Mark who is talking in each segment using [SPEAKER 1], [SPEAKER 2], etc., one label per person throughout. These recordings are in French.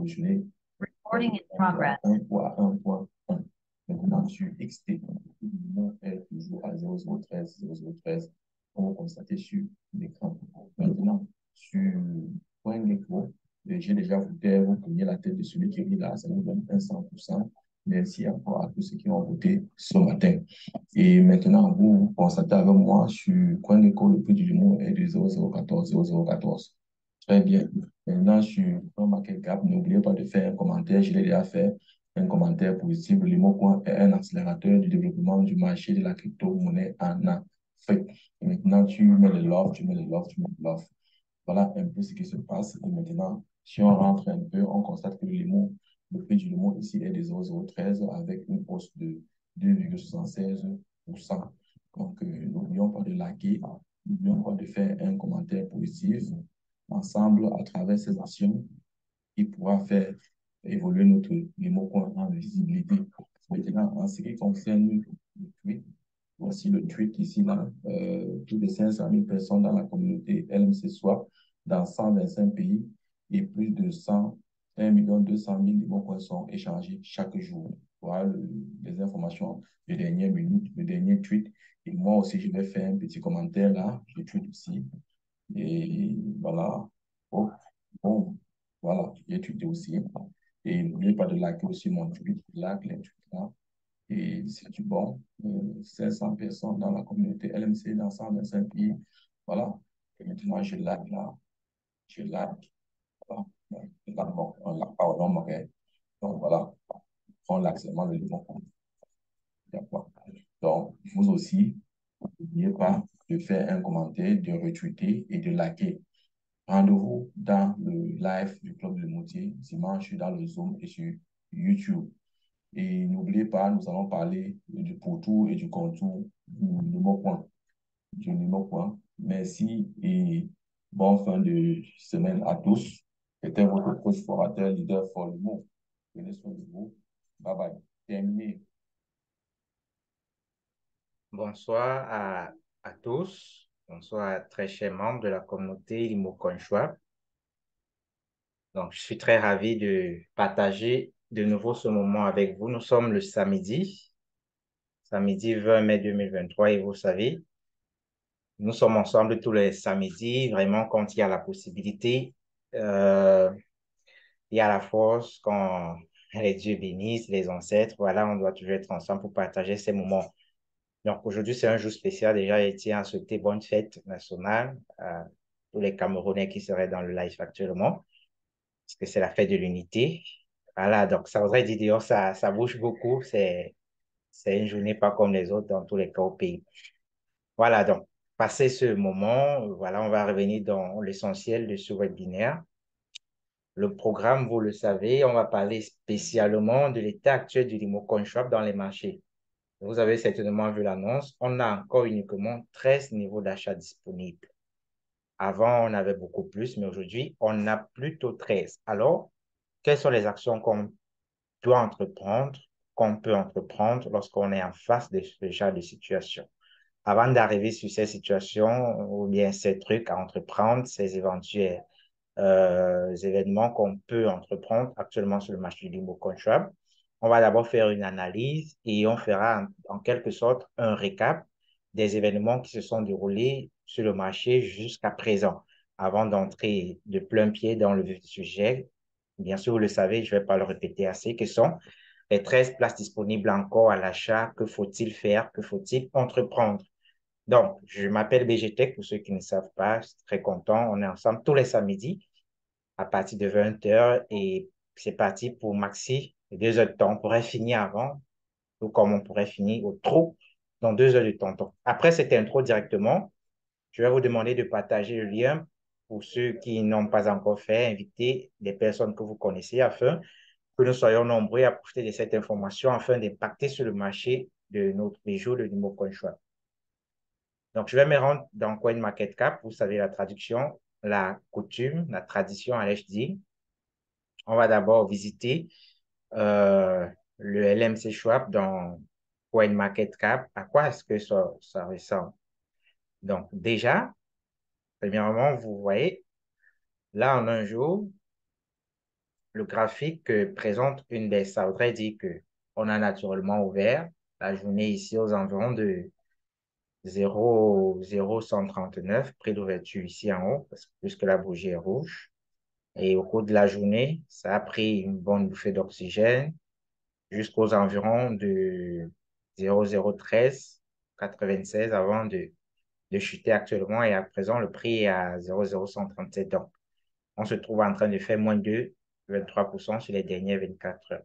[SPEAKER 1] positionner
[SPEAKER 2] Recording in progress.
[SPEAKER 1] 1 fois 1.1. Maintenant, sur XT, le mouvement est toujours à 0013, 0013. On va constater sur l'écran. Maintenant, sur Point Gecko, j'ai déjà voté, vous prenez la tête de celui qui est là, ça nous donne un 100%. Merci encore à tous ceux qui ont voté ce matin. Et maintenant, vous constatez avec moi sur CoinGecko, le prix du limon est de 0014, 0014. Très bien. Maintenant, sur CoinMarketCap, n'oubliez pas de faire un commentaire. Je l'ai déjà fait. Un commentaire positif. Le Limocoin est un accélérateur du développement du marché de la crypto-monnaie en Afrique. Et maintenant, tu mets le love, tu mets le love, tu mets le love. Voilà un peu ce qui se passe. Et maintenant, si on rentre un peu, on constate que le prix du limon ici est de 0,013 avec une hausse de 2,76%. Donc, n'oublions pas de liker, n'oublions pas de faire un commentaire positif. Ensemble, à travers ces actions, il pourra faire évoluer notre Limocoin en visibilité. Maintenant, en ce qui concerne le tweet, voici le tweet ici, là. Plus de 500 000 personnes dans la communauté LMC Swap dans 125 pays et plus de 101 200 000 Limocoins sont échangés chaque jour. Voilà les informations de dernière minute, le dernier tweet. Et moi aussi, je vais faire un petit commentaire là. Je tweet aussi. Et voilà. Oh, bon, voilà, j'ai tweeté aussi. Et n'oubliez pas de liker aussi mon tweet. Like les tweets là. Et c'est du bon. 500 personnes dans la communauté LMC dans 125 pays. Voilà. Et maintenant, je like là. Je like. Voilà. Là, bon, on l'a pas au nom, ok. Donc voilà. On like seulement le bon. D'accord. Donc, vous aussi, n'oubliez pas de faire un commentaire, de retweeter et de liker. Rendez-vous dans le live du Club de Moutier, dimanche dans le Zoom et sur YouTube. Et n'oubliez pas, nous allons parler du pourtour et du contour du numéro point. Du numéro point. Merci et bonne fin de semaine à tous. C'était votre coach formateur, leader for le mot. Prenez soin de vous. Bye bye. Terminé.
[SPEAKER 3] Bonsoir à tous. Bonsoir à très chers membres de la communauté Limoconchois. Donc, je suis très ravi de partager de nouveau ce moment avec vous. Nous sommes le samedi 20 mai 2023 et vous savez, nous sommes ensemble tous les samedis, vraiment quand il y a la possibilité, il y a la force, quand les dieux bénissent, les ancêtres, voilà, on doit toujours être ensemble pour partager ces moments. Donc aujourd'hui, c'est un jour spécial. Déjà, je tiens à souhaiter bonne fête nationale à tous les Camerounais qui seraient dans le live actuellement, parce que c'est la fête de l'unité. Voilà, donc ça voudrait dire, d'ailleurs, ça bouge beaucoup. C'est une journée pas comme les autres dans tous les cas au pays. Voilà, donc, passé ce moment, voilà, on va revenir dans l'essentiel de ce webinaire. Le programme, vous le savez, on va parler spécialement de l'état actuel du Limocoin Shop dans les marchés. Vous avez certainement vu l'annonce, on a encore uniquement 13 niveaux d'achat disponibles. Avant, on avait beaucoup plus, mais aujourd'hui, on a plutôt 13. Alors, quelles sont les actions qu'on doit entreprendre, qu'on peut entreprendre lorsqu'on est en face de ce genre de situation? Avant d'arriver sur ces situations ou bien ces trucs à entreprendre, ces éventuels événements qu'on peut entreprendre actuellement sur le marché du Limocoin Shop, on va d'abord faire une analyse et on fera en quelque sorte un récap des événements qui se sont déroulés sur le marché jusqu'à présent, avant d'entrer de plein pied dans le vif du sujet. Bien sûr, vous le savez, je ne vais pas le répéter assez, que sont les 13 places disponibles encore à l'achat. Que faut-il faire? Que faut-il entreprendre? Donc, je m'appelle BGTech, pour ceux qui ne savent pas, je suis très content. On est ensemble tous les samedis à partir de 20 heures et c'est parti pour maxi 2 heures de temps. On pourrait finir avant, tout comme on pourrait finir au trop dans 2 heures de temps. Donc, après cette intro directement, je vais vous demander de partager le lien pour ceux qui n'ont pas encore fait, inviter des personnes que vous connaissez afin que nous soyons nombreux à profiter de cette information afin d'impacter sur le marché de notre bijou, de Limocoin Shop. Donc, je vais me rendre dans CoinMarketCap. Vous savez la traduction, la coutume, la tradition, allais-je dire. On va d'abord visiter le LMC Swap dans CoinMarketCap. À quoi est-ce que ça ressemble? Donc, déjà, premièrement, vous voyez, là, en un jour, le graphique présente une baisse. Ça voudrait dire que on a naturellement ouvert la journée ici aux environs de 0,139, prix d'ouverture ici en haut, puisque la bougie est rouge. Et au cours de la journée, ça a pris une bonne bouffée d'oxygène jusqu'aux environs de 0,01396 avant de chuter actuellement. Et à présent, le prix est à 0,0137. Donc, on se trouve en train de faire moins de 23% sur les dernières 24 heures.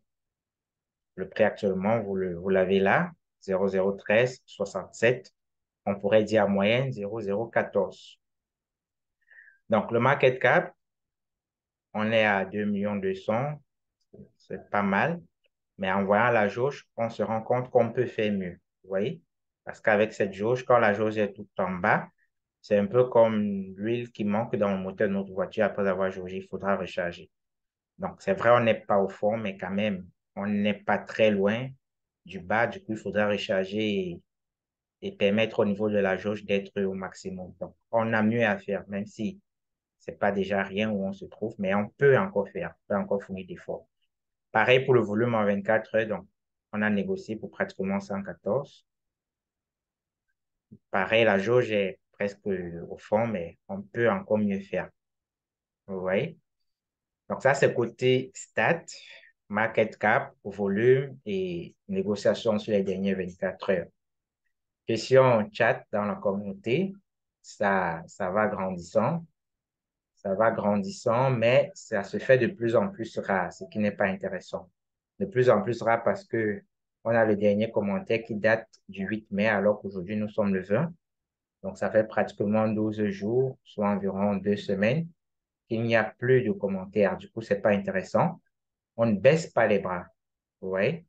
[SPEAKER 3] Le prix actuellement, vous l'avez là, 0,01367. On pourrait dire en moyenne 0,014. Donc, le market cap, on est à 2,2 millions. C'est pas mal. Mais en voyant la jauge, on se rend compte qu'on peut faire mieux. Vous voyez? Parce qu'avec cette jauge, quand la jauge est tout en bas, c'est un peu comme l'huile qui manque dans le moteur de notre voiture après avoir jaugé, il faudra recharger. Donc, c'est vrai, on n'est pas au fond, mais quand même, on n'est pas très loin du bas. Du coup, il faudra recharger et permettre au niveau de la jauge d'être au maximum. Donc, on a mieux à faire, même si c'est pas déjà rien où on se trouve, mais on peut encore faire, on peut encore fournir d'efforts. Pareil pour le volume en 24 heures, donc on a négocié pour pratiquement 114. Pareil, la jauge est presque au fond, mais on peut encore mieux faire. Vous voyez? Donc ça, c'est côté stat, market cap, volume et négociation sur les dernières 24 heures. Question chat dans la communauté, ça va grandissant. Ça va grandissant, mais ça se fait de plus en plus rare, ce qui n'est pas intéressant. De plus en plus rare parce que on a le dernier commentaire qui date du 8 mai, alors qu'aujourd'hui, nous sommes le 20. Donc, ça fait pratiquement 12 jours, soit environ 2 semaines, qu'il n'y a plus de commentaires. Du coup, c'est pas intéressant. On ne baisse pas les bras. Vous voyez?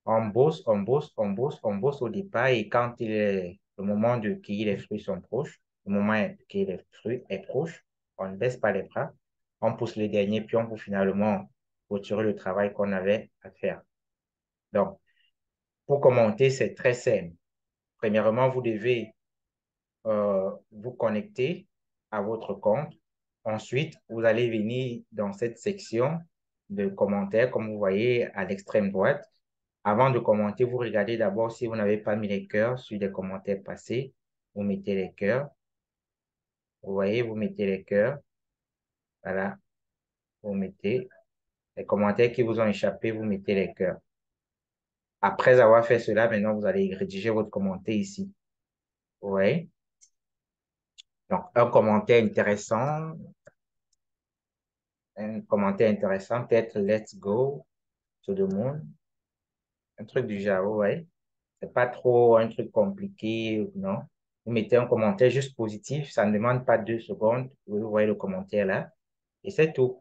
[SPEAKER 3] On bosse, on bosse, on bosse, on bosse au départ et quand il est le moment de cueillir les fruits sont proches, le moment de cueillir les fruits est proche, on ne baisse pas les bras, on pousse les derniers pions pour finalement retirer le travail qu'on avait à faire. Donc, pour commenter, c'est très simple. Premièrement, vous devez vous connecter à votre compte. Ensuite, vous allez venir dans cette section de commentaires, comme vous voyez à l'extrême droite. Avant de commenter, vous regardez d'abord si vous n'avez pas mis les cœurs sur des commentaires passés. Vous mettez les cœurs. Vous voyez, vous mettez les cœurs. Voilà, vous mettez les commentaires qui vous ont échappé, vous mettez les cœurs. Après avoir fait cela, maintenant, vous allez rédiger votre commentaire ici. Vous voyez? Donc, un commentaire intéressant, peut-être Let's go to the moon. Un truc du genre, vous voyez? C'est pas trop un truc compliqué, non. Vous mettez un commentaire juste positif, ça ne demande pas 2 secondes. Vous voyez le commentaire là. Et c'est tout.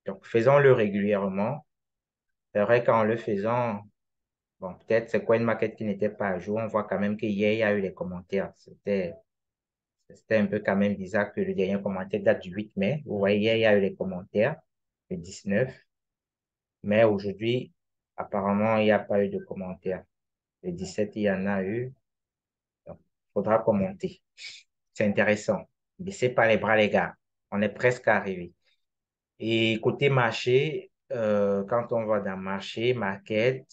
[SPEAKER 3] Donc, faisons-le régulièrement. C'est vrai qu'en le faisant, bon, peut-être c'est quoi une maquette qui n'était pas à jour. On voit quand même qu'hier, il y a eu les commentaires. C'était un peu quand même bizarre que le dernier commentaire date du 8 mai. Vous voyez, hier, il y a eu les commentaires, le 19. Mais aujourd'hui, apparemment, il n'y a pas eu de commentaires. Le 17, il y en a eu. Donc, il faudra commenter. C'est intéressant. Baissez pas les bras, les gars. On est presque arrivé. Et côté marché, quand on va dans marché, market,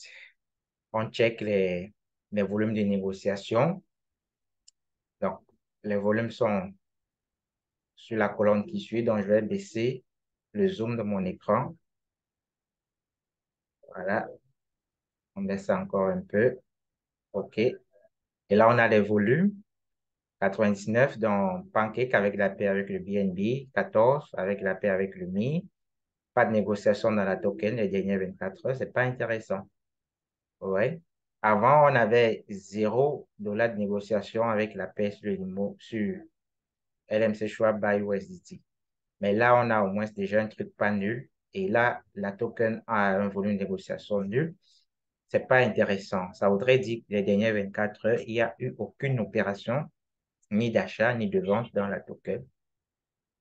[SPEAKER 3] on check les volumes de négociation. Donc, les volumes sont sur la colonne qui suit. Donc, je vais baisser le zoom de mon écran. Voilà. On baisse encore un peu. OK. Et là, on a les volumes. 99 dans Pancake avec la paix avec le BNB. 14 avec la paix avec le Mi. Pas de négociation dans la token les dernières 24 heures. C'est pas intéressant. Ouais. Avant, on avait $0 de négociation avec la paix sur sur LMC Schwab by USDT. Mais là, on a au moins déjà un truc pas nul. Et là, la token a un volume de négociation nul. C'est pas intéressant. Ça voudrait dire que les dernières 24 heures, il n'y a eu aucune opération, ni d'achat, ni de vente dans la token.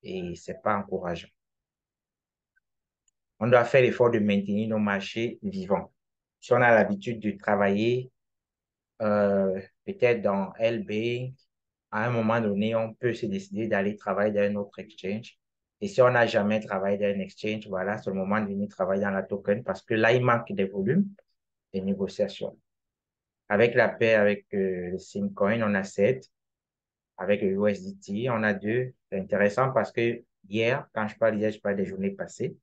[SPEAKER 3] Et c'est pas encourageant. On doit faire l'effort de maintenir nos marchés vivants. Si on a l'habitude de travailler peut-être dans LB, à un moment donné, on peut se décider d'aller travailler dans un autre exchange Et si on n'a jamais travaillé dans un exchange, voilà, c'est le moment de venir travailler dans la token parce que là, il manque des volumes de négociations. Avec la paix, avec le Simcoin, on a 7. Avec le USDT, on a 2. C'est intéressant parce que hier, quand je parle hier, je parle des journées passées,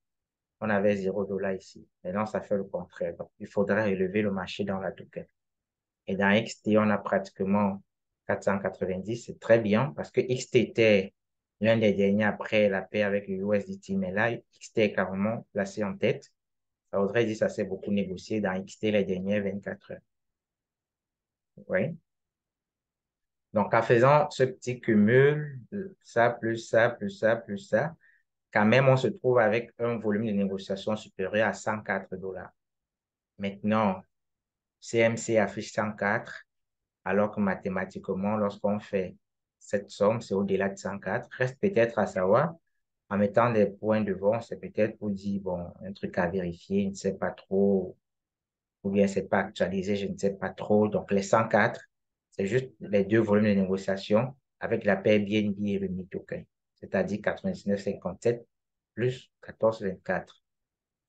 [SPEAKER 3] on avait $0 ici. Maintenant, ça fait le contraire. Donc, il faudrait relever le marché dans la token. Et dans XT, on a pratiquement 490. C'est très bien parce que XT était l'un des derniers après la paix avec le USDT. Mais là, XT est carrément placé en tête. Ça voudrait dire que ça s'est beaucoup négocié dans XT les dernières 24 heures. Oui. Donc, en faisant ce petit cumul, ça, plus ça, plus ça, plus ça, quand même, on se trouve avec un volume de négociation supérieur à $104. Maintenant, CMC affiche 104, alors que mathématiquement, lorsqu'on fait cette somme, c'est au-delà de 104. Reste peut-être à savoir, en mettant des points devant, c'est peut-être pour dire, bon, un truc à vérifier, je ne sais pas trop, ou bien c'est pas actualisé, je ne sais pas trop. Donc, les 104, c'est juste les deux volumes de négociation avec la paire BNB et le token, c'est-à-dire 99,57 plus 14,24.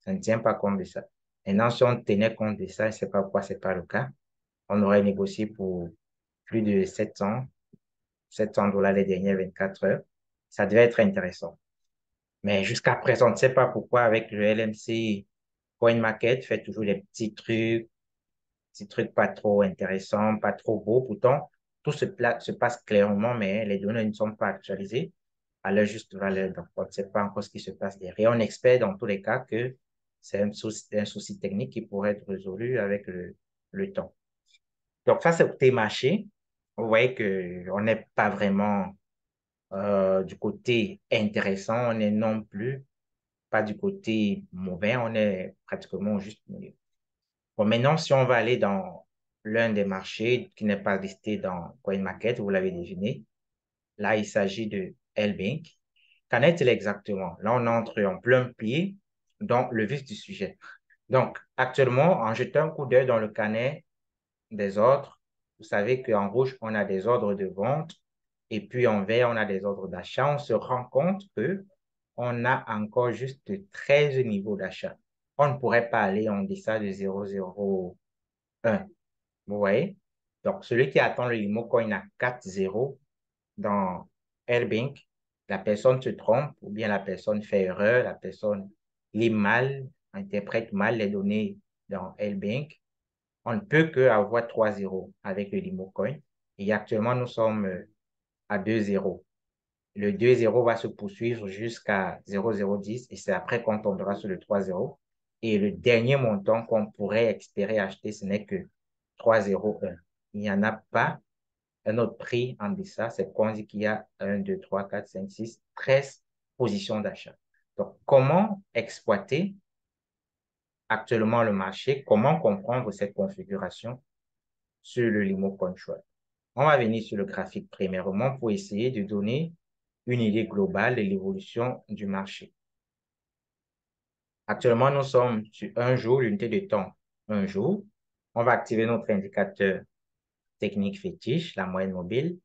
[SPEAKER 3] Ça ne tient pas compte de ça. Maintenant, si on tenait compte de ça, je ne sais pas pourquoi ce n'est pas le cas, on aurait négocié pour plus de 700 $ les dernières 24 heures. Ça devait être intéressant. Mais jusqu'à présent, on ne sait pas pourquoi avec le LMC, CoinMarket fait toujours des petits trucs pas trop intéressants, pas trop beaux. Pourtant, tout se passe clairement, mais les données ne sont pas actualisées à leur juste valeur. Donc, on ne sait pas encore ce qui se passe derrière. On espère dans tous les cas que c'est un souci technique qui pourrait être résolu avec le temps. Donc, face au côté marché, vous voyez qu'on n'est pas vraiment du côté intéressant, on n'est non plus pas du côté mauvais, on est pratiquement juste milieu. Bon, maintenant, si on va aller dans l'un des marchés qui n'est pas listé dans CoinMarket, vous l'avez deviné, là, il s'agit de LBank. Qu'en est-il exactement? Là, on entre en plein pied dans le vif du sujet. Donc, actuellement, en jetant un coup d'œil dans le carnet des ordres, vous savez qu'en rouge, on a des ordres de vente et puis en vert, on a des ordres d'achat. On se rend compte que on a encore juste 13 niveaux d'achat. On ne pourrait pas aller en deçà de 0,01. Vous voyez? Donc, celui qui attend le limo coin à 4,0 dans Airbank, la personne se trompe ou bien la personne fait erreur, la personne lit mal, interprète mal les données dans Airbank. On ne peut qu'avoir 3,0 avec le limo coin. Et actuellement, nous sommes à 2,0. Le 2,0 va se poursuivre jusqu'à 0,010 et c'est après qu'on tombera sur le 3,0. Et le dernier montant qu'on pourrait espérer acheter, ce n'est que 3,01. Il n'y en a pas un autre prix en deçà. C'est qu'on dit qu'il y a 1, 2, 3, 4, 5, 6, 13 positions d'achat. Donc, comment exploiter actuellement le marché? Comment comprendre cette configuration sur le Limo Control? On va venir sur le graphique premièrement pour essayer de donner une idée globale de l'évolution du marché. Actuellement, nous sommes sur un jour, l'unité de temps, un jour. On va activer notre indicateur technique fétiche, la moyenne mobile,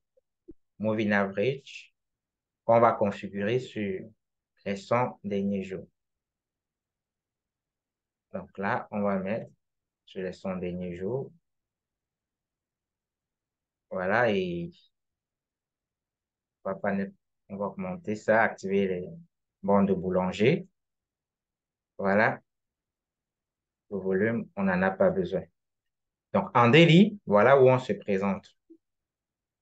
[SPEAKER 3] Moving Average, qu'on va configurer sur les 100 derniers jours. Donc là, on va mettre sur les 100 derniers jours. Voilà, et on va augmenter ça, activer les bandes de boulanger. Voilà, le volume, on n'en a pas besoin. Donc, en daily, voilà où on se présente.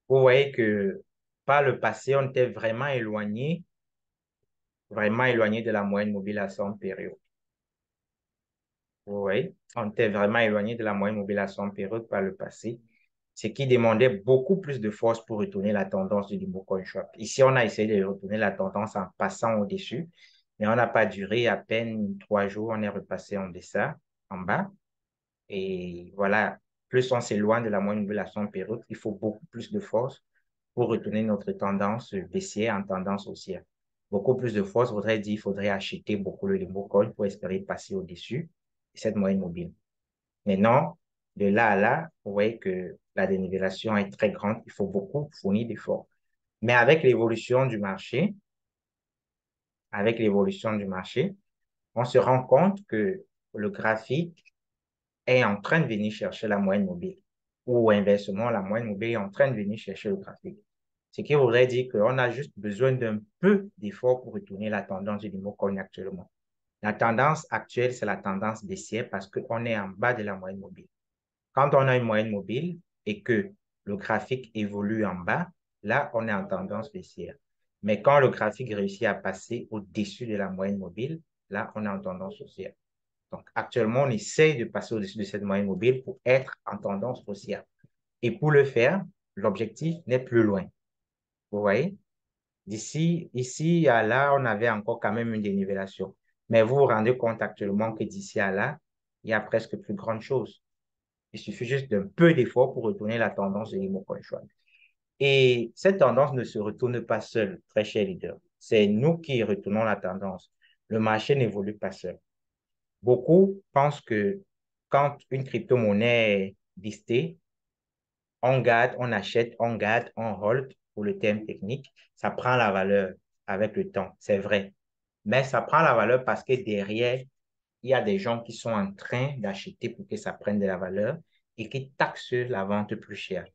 [SPEAKER 3] Vous voyez que par le passé, on était vraiment éloigné de la moyenne mobile à 100 périodes. Vous voyez, on était vraiment éloigné de la moyenne mobile à 100 périodes par le passé, ce qui demandait beaucoup plus de force pour retourner la tendance du Limbo Coin Swap. Ici, on a essayé de retourner la tendance en passant au-dessus, mais on n'a pas duré à peine 3 jours, on est repassé en deçà, en bas. Et voilà, plus on s'éloigne de la moyenne mobile à 100 périodes, il faut beaucoup plus de force pour retourner notre tendance baissière en tendance haussière. Beaucoup plus de force voudrait dire qu'il faudrait acheter beaucoup le Limbo Coin pour espérer passer au-dessus de cette moyenne mobile. Mais non, de là à là, vous voyez que la dénivellation est très grande, il faut beaucoup fournir d'efforts. Mais avec l'évolution du marché, avec l'évolution du marché, on se rend compte que le graphique est en train de venir chercher la moyenne mobile. Ou inversement, la moyenne mobile est en train de venir chercher le graphique. Ce qui voudrait dire qu'on a juste besoin d'un peu d'effort pour retourner la tendance du Limocoin actuellement. La tendance actuelle, c'est la tendance baissière parce qu'on est en bas de la moyenne mobile. Quand on a une moyenne mobile et que le graphique évolue en bas, là, on est en tendance baissière. Mais quand le graphique réussit à passer au-dessus de la moyenne mobile, là, on est en tendance haussière. Donc, actuellement, on essaye de passer au-dessus de cette moyenne mobile pour être en tendance haussière. Et pour le faire, l'objectif n'est plus loin. Vous voyez? Ici à là, on avait encore quand même une dénivellation. Mais vous vous rendez compte actuellement que d'ici à là, il y a presque plus grande chose. Il suffit juste d'un peu d'effort pour retourner la tendance de l'Imocoin Swap. Et cette tendance ne se retourne pas seule, très cher leader. C'est nous qui retournons la tendance. Le marché n'évolue pas seul. Beaucoup pensent que quand une crypto-monnaie est listée, on garde, on achète, on garde, on hold, pour le terme technique, ça prend la valeur avec le temps, c'est vrai. Mais ça prend la valeur parce que derrière, il y a des gens qui sont en train d'acheter pour que ça prenne de la valeur et qui taxent la vente plus chère.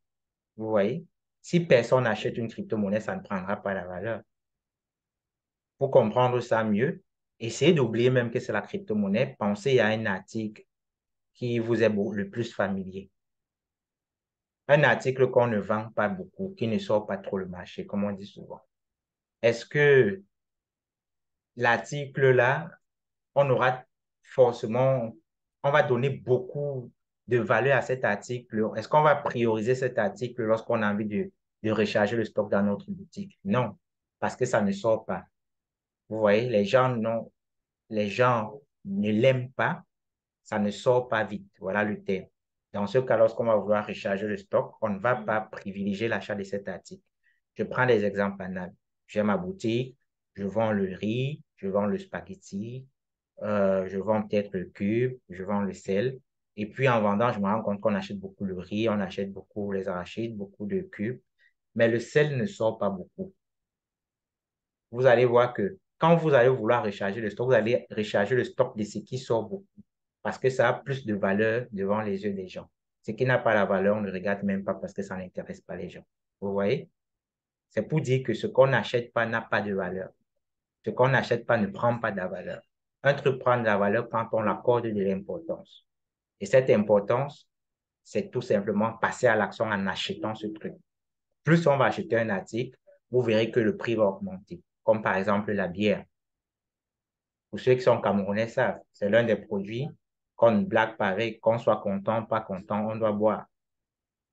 [SPEAKER 3] Vous voyez? Si personne n'achète une crypto-monnaie, ça ne prendra pas la valeur. Pour comprendre ça mieux, essayez d'oublier même que c'est la crypto-monnaie. Pensez à un article qui vous est le plus familier. Un article qu'on ne vend pas beaucoup, qui ne sort pas trop le marché, comme on dit souvent. Est-ce que l'article-là, on aura forcément, on va donner beaucoup de valeur à cet article? Est-ce qu'on va prioriser cet article lorsqu'on a envie de recharger le stock dans notre boutique? Non, parce que ça ne sort pas. Vous voyez, les gens ne l'aiment pas, ça ne sort pas vite. Voilà le terme. Dans ce cas, lorsqu'on va vouloir recharger le stock, on ne va pas privilégier l'achat de cet article. Je prends des exemples banals. J'ai ma boutique, je vends le riz, je vends le spaghetti, je vends peut-être le cube, je vends le sel. Et puis en vendant, je me rends compte qu'on achète beaucoup le riz, on achète beaucoup les arachides, beaucoup de cubes. Mais le sel ne sort pas beaucoup. Vous allez voir que quand vous allez vouloir recharger le stock, vous allez recharger le stock de ce qui sort beaucoup parce que ça a plus de valeur devant les yeux des gens. Ce qui n'a pas la valeur, on ne regarde même pas parce que ça n'intéresse pas les gens. Vous voyez? C'est pour dire que ce qu'on n'achète pas n'a pas de valeur. Ce qu'on n'achète pas ne prend pas de la valeur. Un truc prend de la valeur quand on accorde de l'importance. Et cette importance, c'est tout simplement passer à l'action en achetant ce truc. Plus on va acheter un article, vous verrez que le prix va augmenter. Comme par exemple la bière. Pour ceux qui sont camerounais savent, c'est l'un des produits qu'on ne blague pas avec, qu'on soit content, pas content, on doit boire.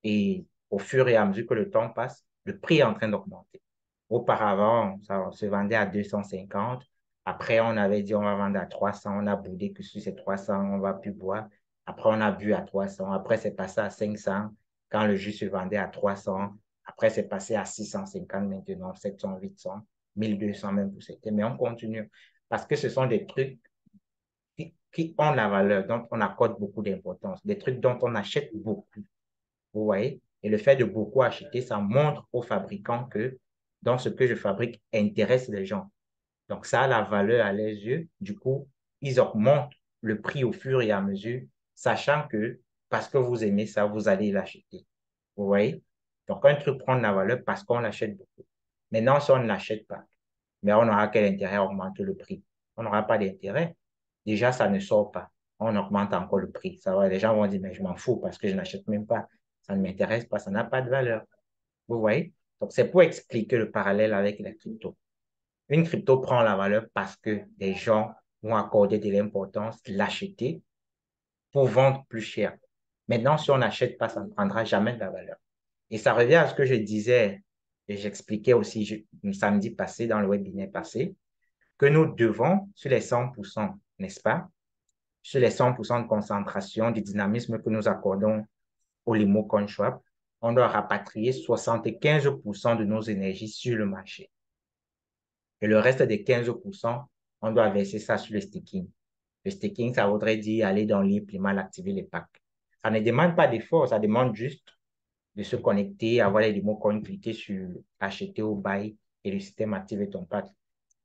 [SPEAKER 3] Et au fur et à mesure que le temps passe, le prix est en train d'augmenter. Auparavant, ça se vendait à 250. Après, on avait dit on va vendre à 300. On a boudé que sur ces 300, on ne va plus boire. Après, on a bu à 300. Après, c'est passé à 500 quand le jus se vendait à 300. Après, c'est passé à 650 maintenant, 700, 800, 1200 même pour certains. Mais on continue parce que ce sont des trucs qui ont la valeur, dont on accorde beaucoup d'importance, des trucs dont on achète beaucoup. Vous voyez? Et le fait de beaucoup acheter, ça montre aux fabricants que dans ce que je fabrique intéresse les gens. Donc, ça a la valeur à leurs yeux. Du coup, ils augmentent le prix au fur et à mesure, sachant que parce que vous aimez ça, vous allez l'acheter. Vous voyez? Donc, un truc prend de la valeur parce qu'on l'achète beaucoup. Maintenant, si on ne l'achète pas, mais on aura quel intérêt à augmenter le prix? On n'aura pas d'intérêt. Déjà, ça ne sort pas. On augmente encore le prix. Ça va, les gens vont dire, mais je m'en fous parce que je n'achète même pas. Ça ne m'intéresse pas, ça n'a pas de valeur. Vous voyez? Donc, c'est pour expliquer le parallèle avec la crypto. Une crypto prend la valeur parce que des gens vont accorder de l'importance, l'acheter pour vendre plus cher. Maintenant, si on n'achète pas, ça ne prendra jamais de la valeur. Et ça revient à ce que je disais et j'expliquais aussi le samedi passé, dans le webinaire passé, que nous devons, sur les 100%, n'est-ce pas, sur les 100% de concentration, du dynamisme que nous accordons au Limo CoinSwap, on doit rapatrier 75% de nos énergies sur le marché. Et le reste des 15%, on doit verser ça sur le staking. Le staking, ça voudrait dire aller dans l'implément, activer les packs. Ça ne demande pas d'effort, ça demande juste de se connecter, avoir les Limo Coins, cliquer sur acheter ou buy et le système active ton pack.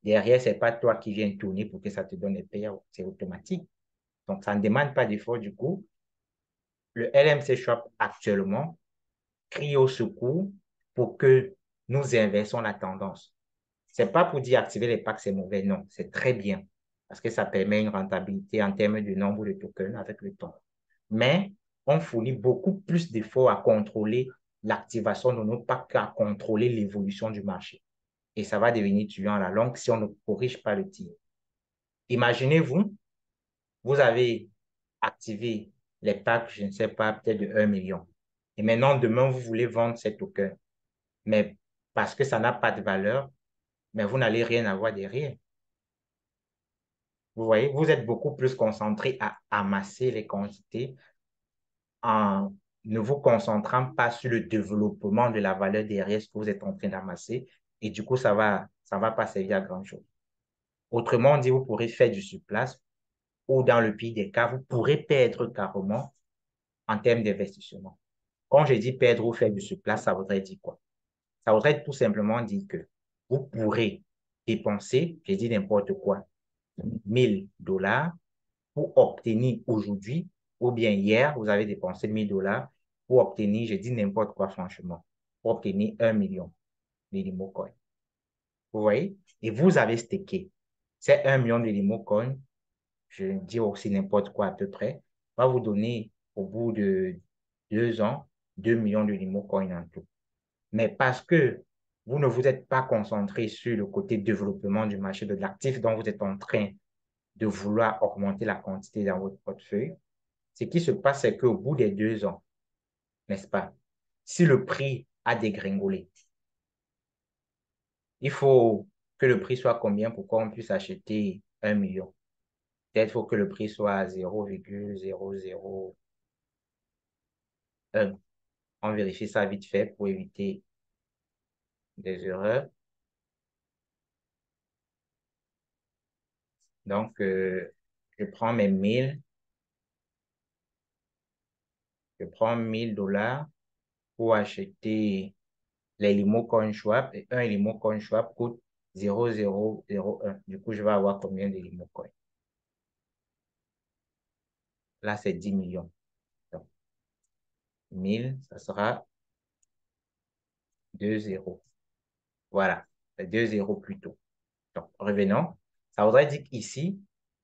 [SPEAKER 3] Derrière, ce n'est pas toi qui viens tourner pour que ça te donne les payouts. C'est automatique. Donc, ça ne demande pas d'effort du coup. Le LMC Shop actuellement crie au secours pour que nous inversons la tendance. Ce n'est pas pour dire activer les packs, c'est mauvais. Non, c'est très bien parce que ça permet une rentabilité en termes de nombre de tokens avec le temps. Mais on fournit beaucoup plus d'efforts à contrôler l'activation de nos packs qu'à contrôler l'évolution du marché. Et ça va devenir tuant à la longue si on ne corrige pas le tir. Imaginez-vous, vous avez activé les packs, je ne sais pas, peut-être de 1 million. Et maintenant, demain, vous voulez vendre ces tokens. Mais parce que ça n'a pas de valeur, mais vous n'allez rien avoir derrière. Vous voyez, vous êtes beaucoup plus concentré à amasser les quantités en ne vous concentrant pas sur le développement de la valeur derrière ce que vous êtes en train d'amasser. Et du coup, ça va pas servir à grand-chose. Autrement dit, vous pourrez faire du surplace ou dans le pire des cas, vous pourrez perdre carrément en termes d'investissement. Quand je dis perdre ou faire du surplace, ça voudrait dire quoi? Ça voudrait tout simplement dire que vous pourrez dépenser, j'ai dit n'importe quoi, 1 000 $ pour obtenir aujourd'hui, ou bien hier, vous avez dépensé 1 000 $ pour obtenir, je dis n'importe quoi franchement, pour obtenir 1 million de Limo Coin. Vous voyez? Et vous avez stacké. C'est 1 million de Limo Coin, je dis aussi n'importe quoi à peu près, va vous donner au bout de 2 ans 2 millions de Limo Coin en tout. Mais parce que vous ne vous êtes pas concentré sur le côté développement du marché de l'actif dont vous êtes en train de vouloir augmenter la quantité dans votre portefeuille, ce qui se passe, c'est qu'au bout des 2 ans, n'est-ce pas, si le prix a dégringolé, il faut que le prix soit combien pour qu'on puisse acheter 1 million? Peut-être qu'il faut que le prix soit à 0,001. On vérifie ça vite fait pour éviter des erreurs. Donc, je prends mes 1000, je prends 1 000 $ pour acheter les Limo Coin Swap et un Limo Coin Swap coûte 0,001. Du coup, je vais avoir combien de Limo Coin? Là, c'est 10 millions. Donc, 1000, ça sera 2 zéros. Voilà, c'est 2 zéros plus tôt. Donc, revenons. Ça voudrait dire qu'ici,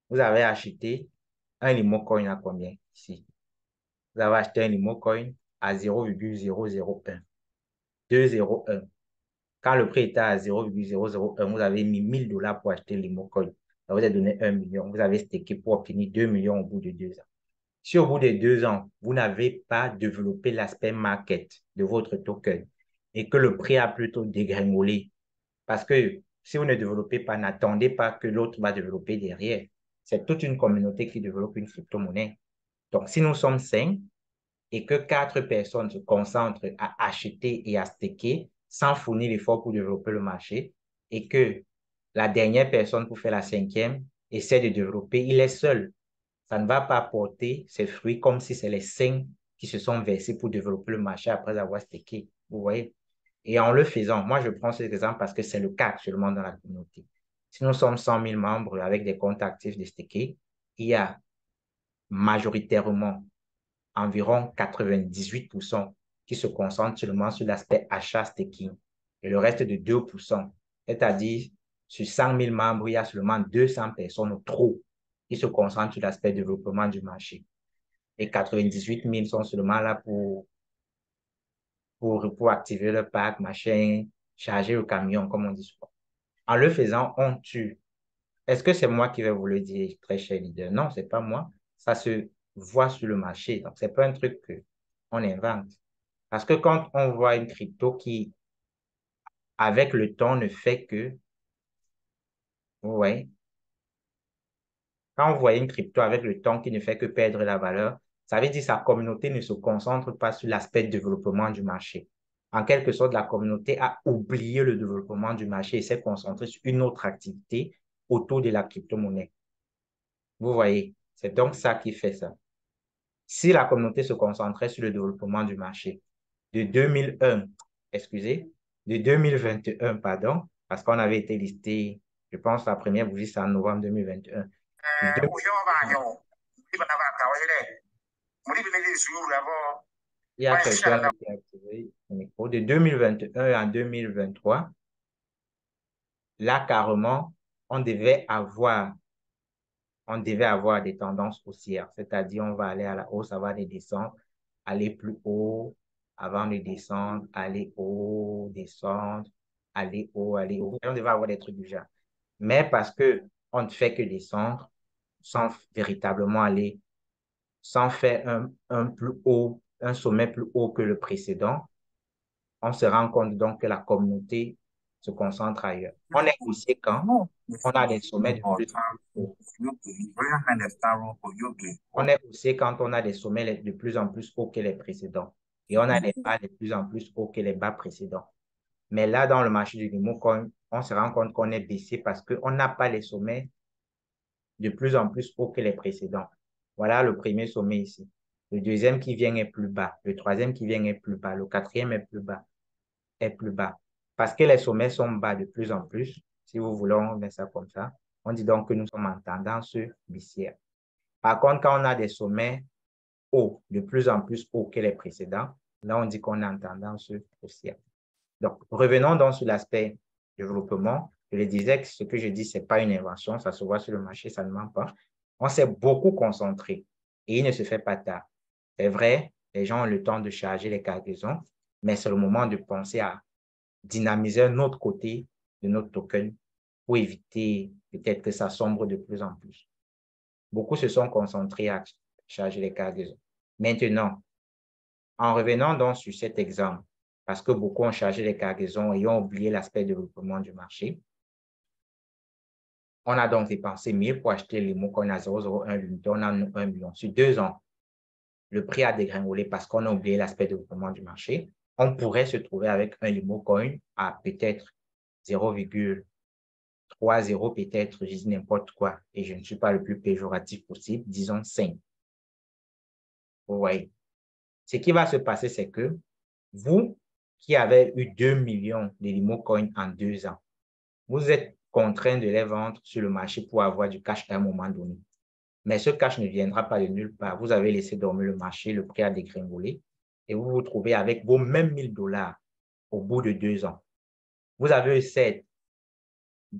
[SPEAKER 3] vous avez acheté un Limo Coin à combien ici? Vous avez acheté un Limo Coin à 0,001. 2,01. Quand le prix était à 0,001, vous avez mis 1 000 $ pour acheter Limo Coin. Ça vous a donné 1 million. Vous avez stacké pour obtenir 2 millions au bout de 2 ans. Si au bout de 2 ans, vous n'avez pas développé l'aspect market de votre token et que le prix a plutôt dégringolé, parce que si vous ne développez pas, n'attendez pas que l'autre va développer derrière. C'est toute une communauté qui développe une crypto-monnaie. Donc, si nous sommes 5 et que 4 personnes se concentrent à acheter et à staker sans fournir l'effort pour développer le marché et que la dernière personne pour faire la 5e essaie de développer, il est seul. Ça ne va pas porter ses fruits comme si c'est les 5 qui se sont versés pour développer le marché après avoir staké. Vous voyez? Et en le faisant, moi je prends cet exemple parce que c'est le cas actuellement dans la communauté. Si nous sommes 100 000 membres avec des comptes actifs de staké, il y a majoritairement environ 98% qui se concentrent seulement sur l'aspect achat staking et le reste de 2%, c'est-à-dire sur 100 000 membres, il y a seulement 200 personnes ou trop qui se concentrent sur l'aspect développement du marché. Et 98 000 sont seulement là pour activer le pack, machin, charger le camion, comme on dit souvent. En le faisant, on tue. Est-ce que c'est moi qui vais vous le dire, très cher leader? Non, c'est pas moi. Ça se voit sur le marché. Donc, c'est pas un truc qu'on invente. Parce que quand on voit une crypto qui, avec le temps, ne fait que, ouais, quand on voit une crypto avec le temps qui ne fait que perdre la valeur, ça veut dire que sa communauté ne se concentre pas sur l'aspect développement du marché. En quelque sorte, la communauté a oublié le développement du marché et s'est concentrée sur une autre activité autour de la crypto-monnaie. Vous voyez, c'est donc ça qui fait ça. Si la communauté se concentrait sur le développement du marché de 2001, excusez, de 2021, pardon, parce qu'on avait été listé Je pense que la première bougie, c'est en novembre 2021. Il y a quelqu'un qui a activé le micro. De 2021 à 2023, là, carrément, on devait avoir des tendances haussières. C'est-à-dire, on va aller à la hausse avant de descendre, aller plus haut avant de descendre, aller haut, descendre, aller haut, aller haut. Et on devait avoir des trucs du genre. Mais parce que on ne fait que descendre sans véritablement aller, sans faire un plus haut, un sommet plus haut que le précédent, on se rend compte donc que la communauté se concentre ailleurs. On est poussé quand on a des sommets de plus en plus hauts. On est poussé quand on a des sommets de plus en plus hauts que les précédents. Et on a des bas de plus en plus hauts que les bas précédents. Mais là, dans le marché du Limocoin, on se rend compte qu'on est baissé parce qu'on n'a pas les sommets de plus en plus hauts que les précédents. Voilà le premier sommet ici. Le deuxième qui vient est plus bas. Le troisième qui vient est plus bas. Le quatrième est plus bas. Est plus bas. Parce que les sommets sont bas de plus en plus. Si vous voulez, on met ça comme ça. On dit donc que nous sommes en tendance baissière. Par contre, quand on a des sommets hauts, de plus en plus hauts que les précédents, là, on dit qu'on est en tendance haussière. Donc, revenons donc sur l'aspect développement. Je le disais que ce que je dis, ce n'est pas une invention, ça se voit sur le marché, ça ne ment pas. On s'est beaucoup concentré et il ne se fait pas tard. C'est vrai, les gens ont le temps de charger les cargaisons, mais c'est le moment de penser à dynamiser un autre côté de notre token pour éviter peut-être que ça sombre de plus en plus. Beaucoup se sont concentrés à charger les cargaisons. Maintenant, en revenant donc sur cet exemple, parce que beaucoup ont chargé les cargaisons et ont oublié l'aspect développement du marché, on a donc dépensé 1000 pour acheter les mots qu'on a 0,01 l'unité, on a 1 million. Sur 2 ans, le prix a dégringolé parce qu'on a oublié l'aspect développement du marché. On pourrait se trouver avec un limo coin à peut-être 0,30, peut-être, je dis n'importe quoi, et je ne suis pas le plus péjoratif possible, disons 5. Vous voyez. Ce qui va se passer, c'est que vous, qui avez eu 2 millions de limo coins en 2 ans, vous êtes contraint de les vendre sur le marché pour avoir du cash à un moment donné. Mais ce cash ne viendra pas de nulle part. Vous avez laissé dormir le marché, le prix a dégringolé et vous vous trouvez avec vos mêmes $1000 au bout de 2 ans. Vous avez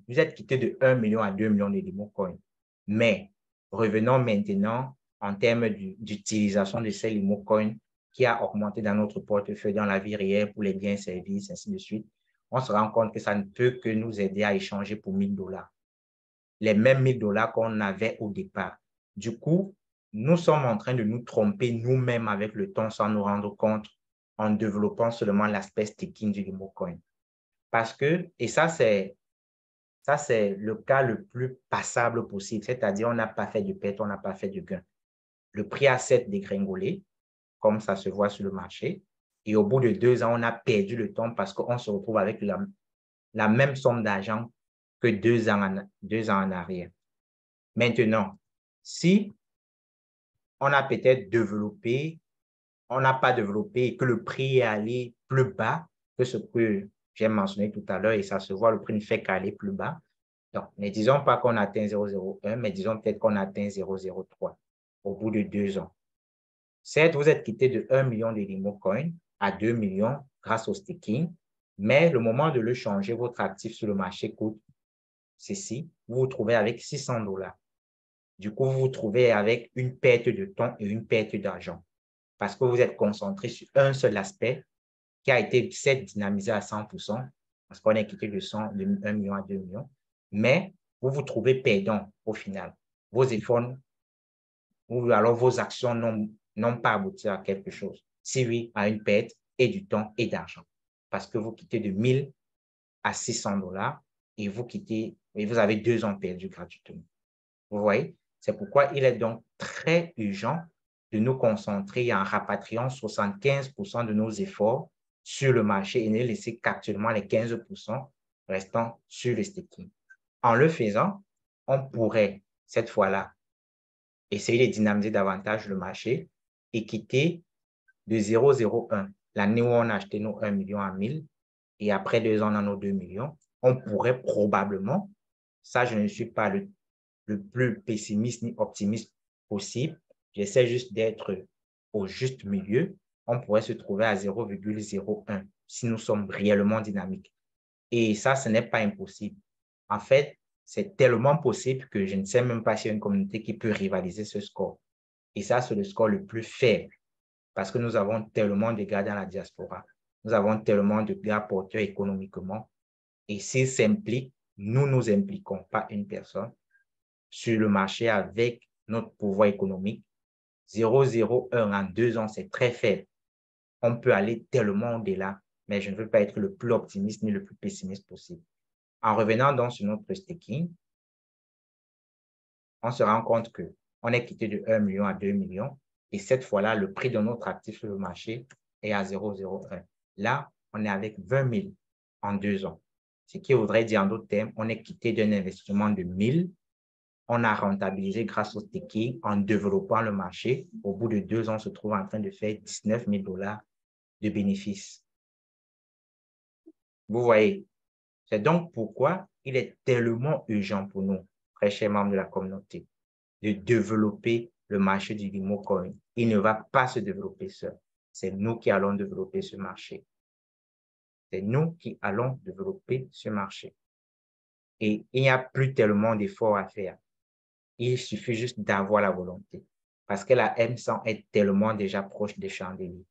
[SPEAKER 3] vous êtes quitté de 1 million à 2 millions de limo coins. Mais revenons maintenant en termes d'utilisation de ces limo coins qui a augmenté dans notre portefeuille dans la vie réelle pour les biens et services, ainsi de suite. On se rend compte que ça ne peut que nous aider à échanger pour $1000. Les mêmes $1000 qu'on avait au départ. Du coup, nous sommes en train de nous tromper nous-mêmes avec le temps sans nous rendre compte en développant seulement l'aspect staking du limo coin. Parce que, et ça c'est le cas le plus passable possible, c'est-à-dire on n'a pas fait de perte, on n'a pas fait de gain. Le prix a certes dégringolé, comme ça se voit sur le marché, et au bout de 2 ans, on a perdu le temps parce qu'on se retrouve avec la même somme d'argent que 2 ans en arrière. Maintenant, si on a peut-être développé, on n'a pas développé et que le prix est allé plus bas que ce que j'ai mentionné tout à l'heure et ça se voit, le prix ne fait qu'aller plus bas. Donc, ne disons pas qu'on atteint 0,01, mais disons peut-être qu'on atteint 0,03 au bout de 2 ans. Certes, vous êtes quitté de 1 million de limo coins à 2 millions grâce au staking, mais le moment de le changer, votre actif sur le marché coûte ceci, vous vous trouvez avec $600. Du coup, vous vous trouvez avec une perte de temps et une perte d'argent parce que vous êtes concentré sur un seul aspect qui a été dynamisé à 100% parce qu'on est quitté de 1 million à 2 millions, mais vous vous trouvez perdant au final. Vos efforts ou alors vos actions n'ont pas abouti à quelque chose. Si oui, à une perte et du temps et d'argent parce que vous quittez de 1000 à $600 et vous avez 2 ans perdus gratuitement. Vous voyez? C'est pourquoi il est donc très urgent de nous concentrer en rapatriant 75% de nos efforts sur le marché et ne laisser qu'actuellement les 15% restants sur le staking. En le faisant, on pourrait, cette fois-là, essayer de dynamiser davantage le marché et quitter de 0,01, l'année où on a acheté nos 1 million à 1000 et après 2 ans, on a nos 2 millions, on pourrait probablement, ça, je ne suis pas le plus pessimiste ni optimiste possible. J'essaie juste d'être au juste milieu. On pourrait se trouver à 0,01 si nous sommes réellement dynamiques. Et ça, ce n'est pas impossible. En fait, c'est tellement possible que je ne sais même pas s'il y a une communauté qui peut rivaliser ce score. Et ça, c'est le score le plus faible parce que nous avons tellement de gars dans la diaspora. Nous avons tellement de gars porteurs économiquement. Et s'ils s'impliquent, nous nous impliquons, pas une personne, sur le marché avec notre pouvoir économique. 0,01 en 2 ans, c'est très faible. On peut aller tellement au-delà, mais je ne veux pas être le plus optimiste ni le plus pessimiste possible. En revenant donc sur notre staking, on se rend compte qu'on est quitté de 1 million à 2 millions et cette fois-là, le prix de notre actif sur le marché est à 0,01. Là, on est avec 20 000 en 2 ans. Ce qui voudrait dire en d'autres termes, on est quitté d'un investissement de 1 000. On a rentabilisé grâce au staking en développant le marché. Au bout de 2 ans, on se trouve en train de faire 19 000 $ de bénéfices. Vous voyez, c'est donc pourquoi il est tellement urgent pour nous, très chers membres de la communauté, de développer le marché du LimoCoin. Il ne va pas se développer seul. C'est nous qui allons développer ce marché. C'est nous qui allons développer ce marché. Et il n'y a plus tellement d'efforts à faire. Il suffit juste d'avoir la volonté. Parce que la M100 est tellement déjà proche des chandeliers.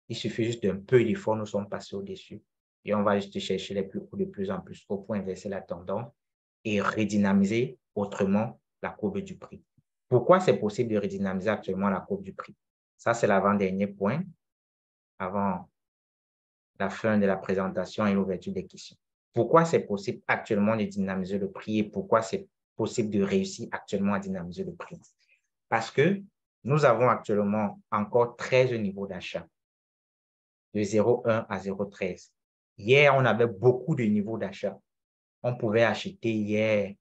[SPEAKER 3] Il suffit juste d'un peu d'effort, nous sommes passés au-dessus. Et on va juste chercher les plus hauts de plus en plus haut pour inverser la tendance et redynamiser autrement la courbe du prix. Pourquoi c'est possible de redynamiser actuellement la courbe du prix? Ça, c'est l'avant-dernier point, avant la fin de la présentation et l'ouverture des questions. Pourquoi c'est possible actuellement de dynamiser le prix et pourquoi c'est possible de réussir actuellement à dynamiser le prix? Parce que nous avons actuellement encore 13 niveaux d'achat, de 0,1 à 0,13. Hier, on avait beaucoup de niveaux d'achat. On pouvait acheter hier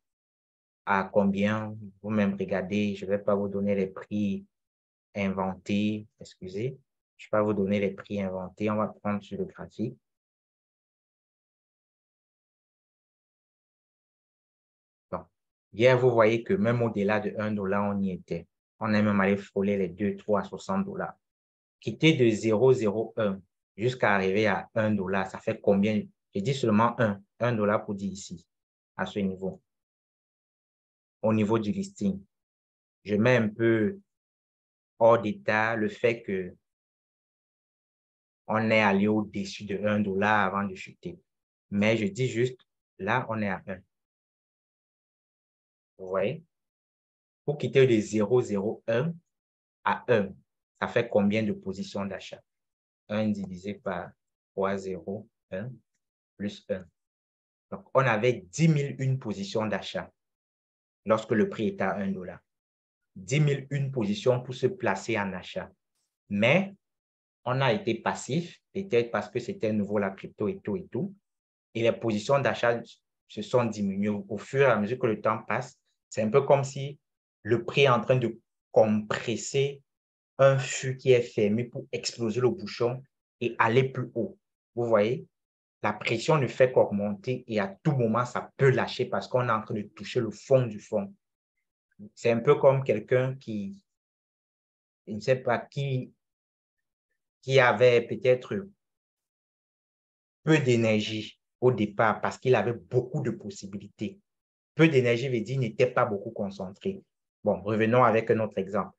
[SPEAKER 3] à combien? Vous-même regardez, je ne vais pas vous donner les prix inventés, excusez. Je ne vais pas vous donner les prix inventés. On va prendre sur le graphique. Bon. Hier, vous voyez que même au-delà de 1 $, on y était. On est même allé frôler les 2, 3, 60 $. Quitter de 0,01 jusqu'à arriver à 1 $, ça fait combien? Je dis seulement 1 $ pour dire ici, à ce niveau. Au niveau du listing. Je mets un peu hors d'état le fait que on est allé au-dessus de 1 $ avant de chuter. Mais je dis juste, là, on est à 1. Vous voyez? Pour quitter de 0,01 à 1, ça fait combien de positions d'achat? 1 divisé par 3,01 plus 1. Donc, on avait 10 001 positions d'achat lorsque le prix était à 1 $. 10 001 positions pour se placer en achat. Mais on a été passif, peut-être parce que c'était nouveau la crypto et tout et tout. Et les positions d'achat se sont diminuées au fur et à mesure que le temps passe. C'est un peu comme si le prix est en train de compresser un fût qui est fermé pour exploser le bouchon et aller plus haut. Vous voyez? La pression ne fait qu'augmenter et à tout moment, ça peut lâcher parce qu'on est en train de toucher le fond du fond. C'est un peu comme quelqu'un qui, je ne sais pas, qui avait peut-être peu d'énergie au départ parce qu'il avait beaucoup de possibilités. Peu d'énergie veut dire qu'il n'était pas beaucoup concentré. Bon, revenons avec un autre exemple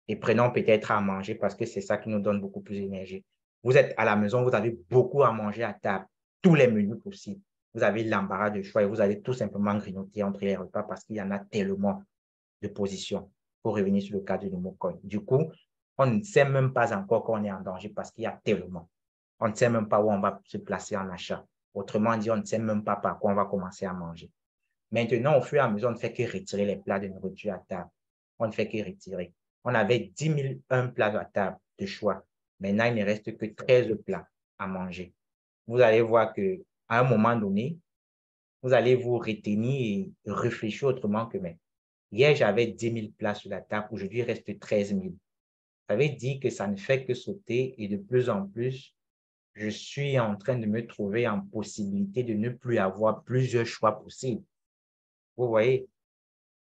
[SPEAKER 3] et prenons peut-être à manger parce que c'est ça qui nous donne beaucoup plus d'énergie. Vous êtes à la maison, vous avez beaucoup à manger à table, tous les menus possibles. Vous avez l'embarras de choix et vous allez tout simplement grignoter entre les repas parce qu'il y en a tellement de positions pour revenir sur le cas du LimoCoin. Du coup, on ne sait même pas encore qu'on est en danger parce qu'il y a tellement. On ne sait même pas où on va se placer en achat. Autrement dit, on ne sait même pas par quoi on va commencer à manger. Maintenant, au fur et à mesure, on ne fait que retirer les plats de nourriture à table. On ne fait que retirer. On avait 10 001 plats à table de choix. Maintenant, il ne reste que 13 plats à manger. Vous allez voir qu'à un moment donné, vous allez vous retenir et réfléchir autrement que mais. Hier, j'avais 10 000 plats sur la table. Aujourd'hui, il reste 13 000. Ça veut dire que ça ne fait que sauter et de plus en plus, je suis en train de me trouver en possibilité de ne plus avoir plusieurs choix possibles. Vous voyez,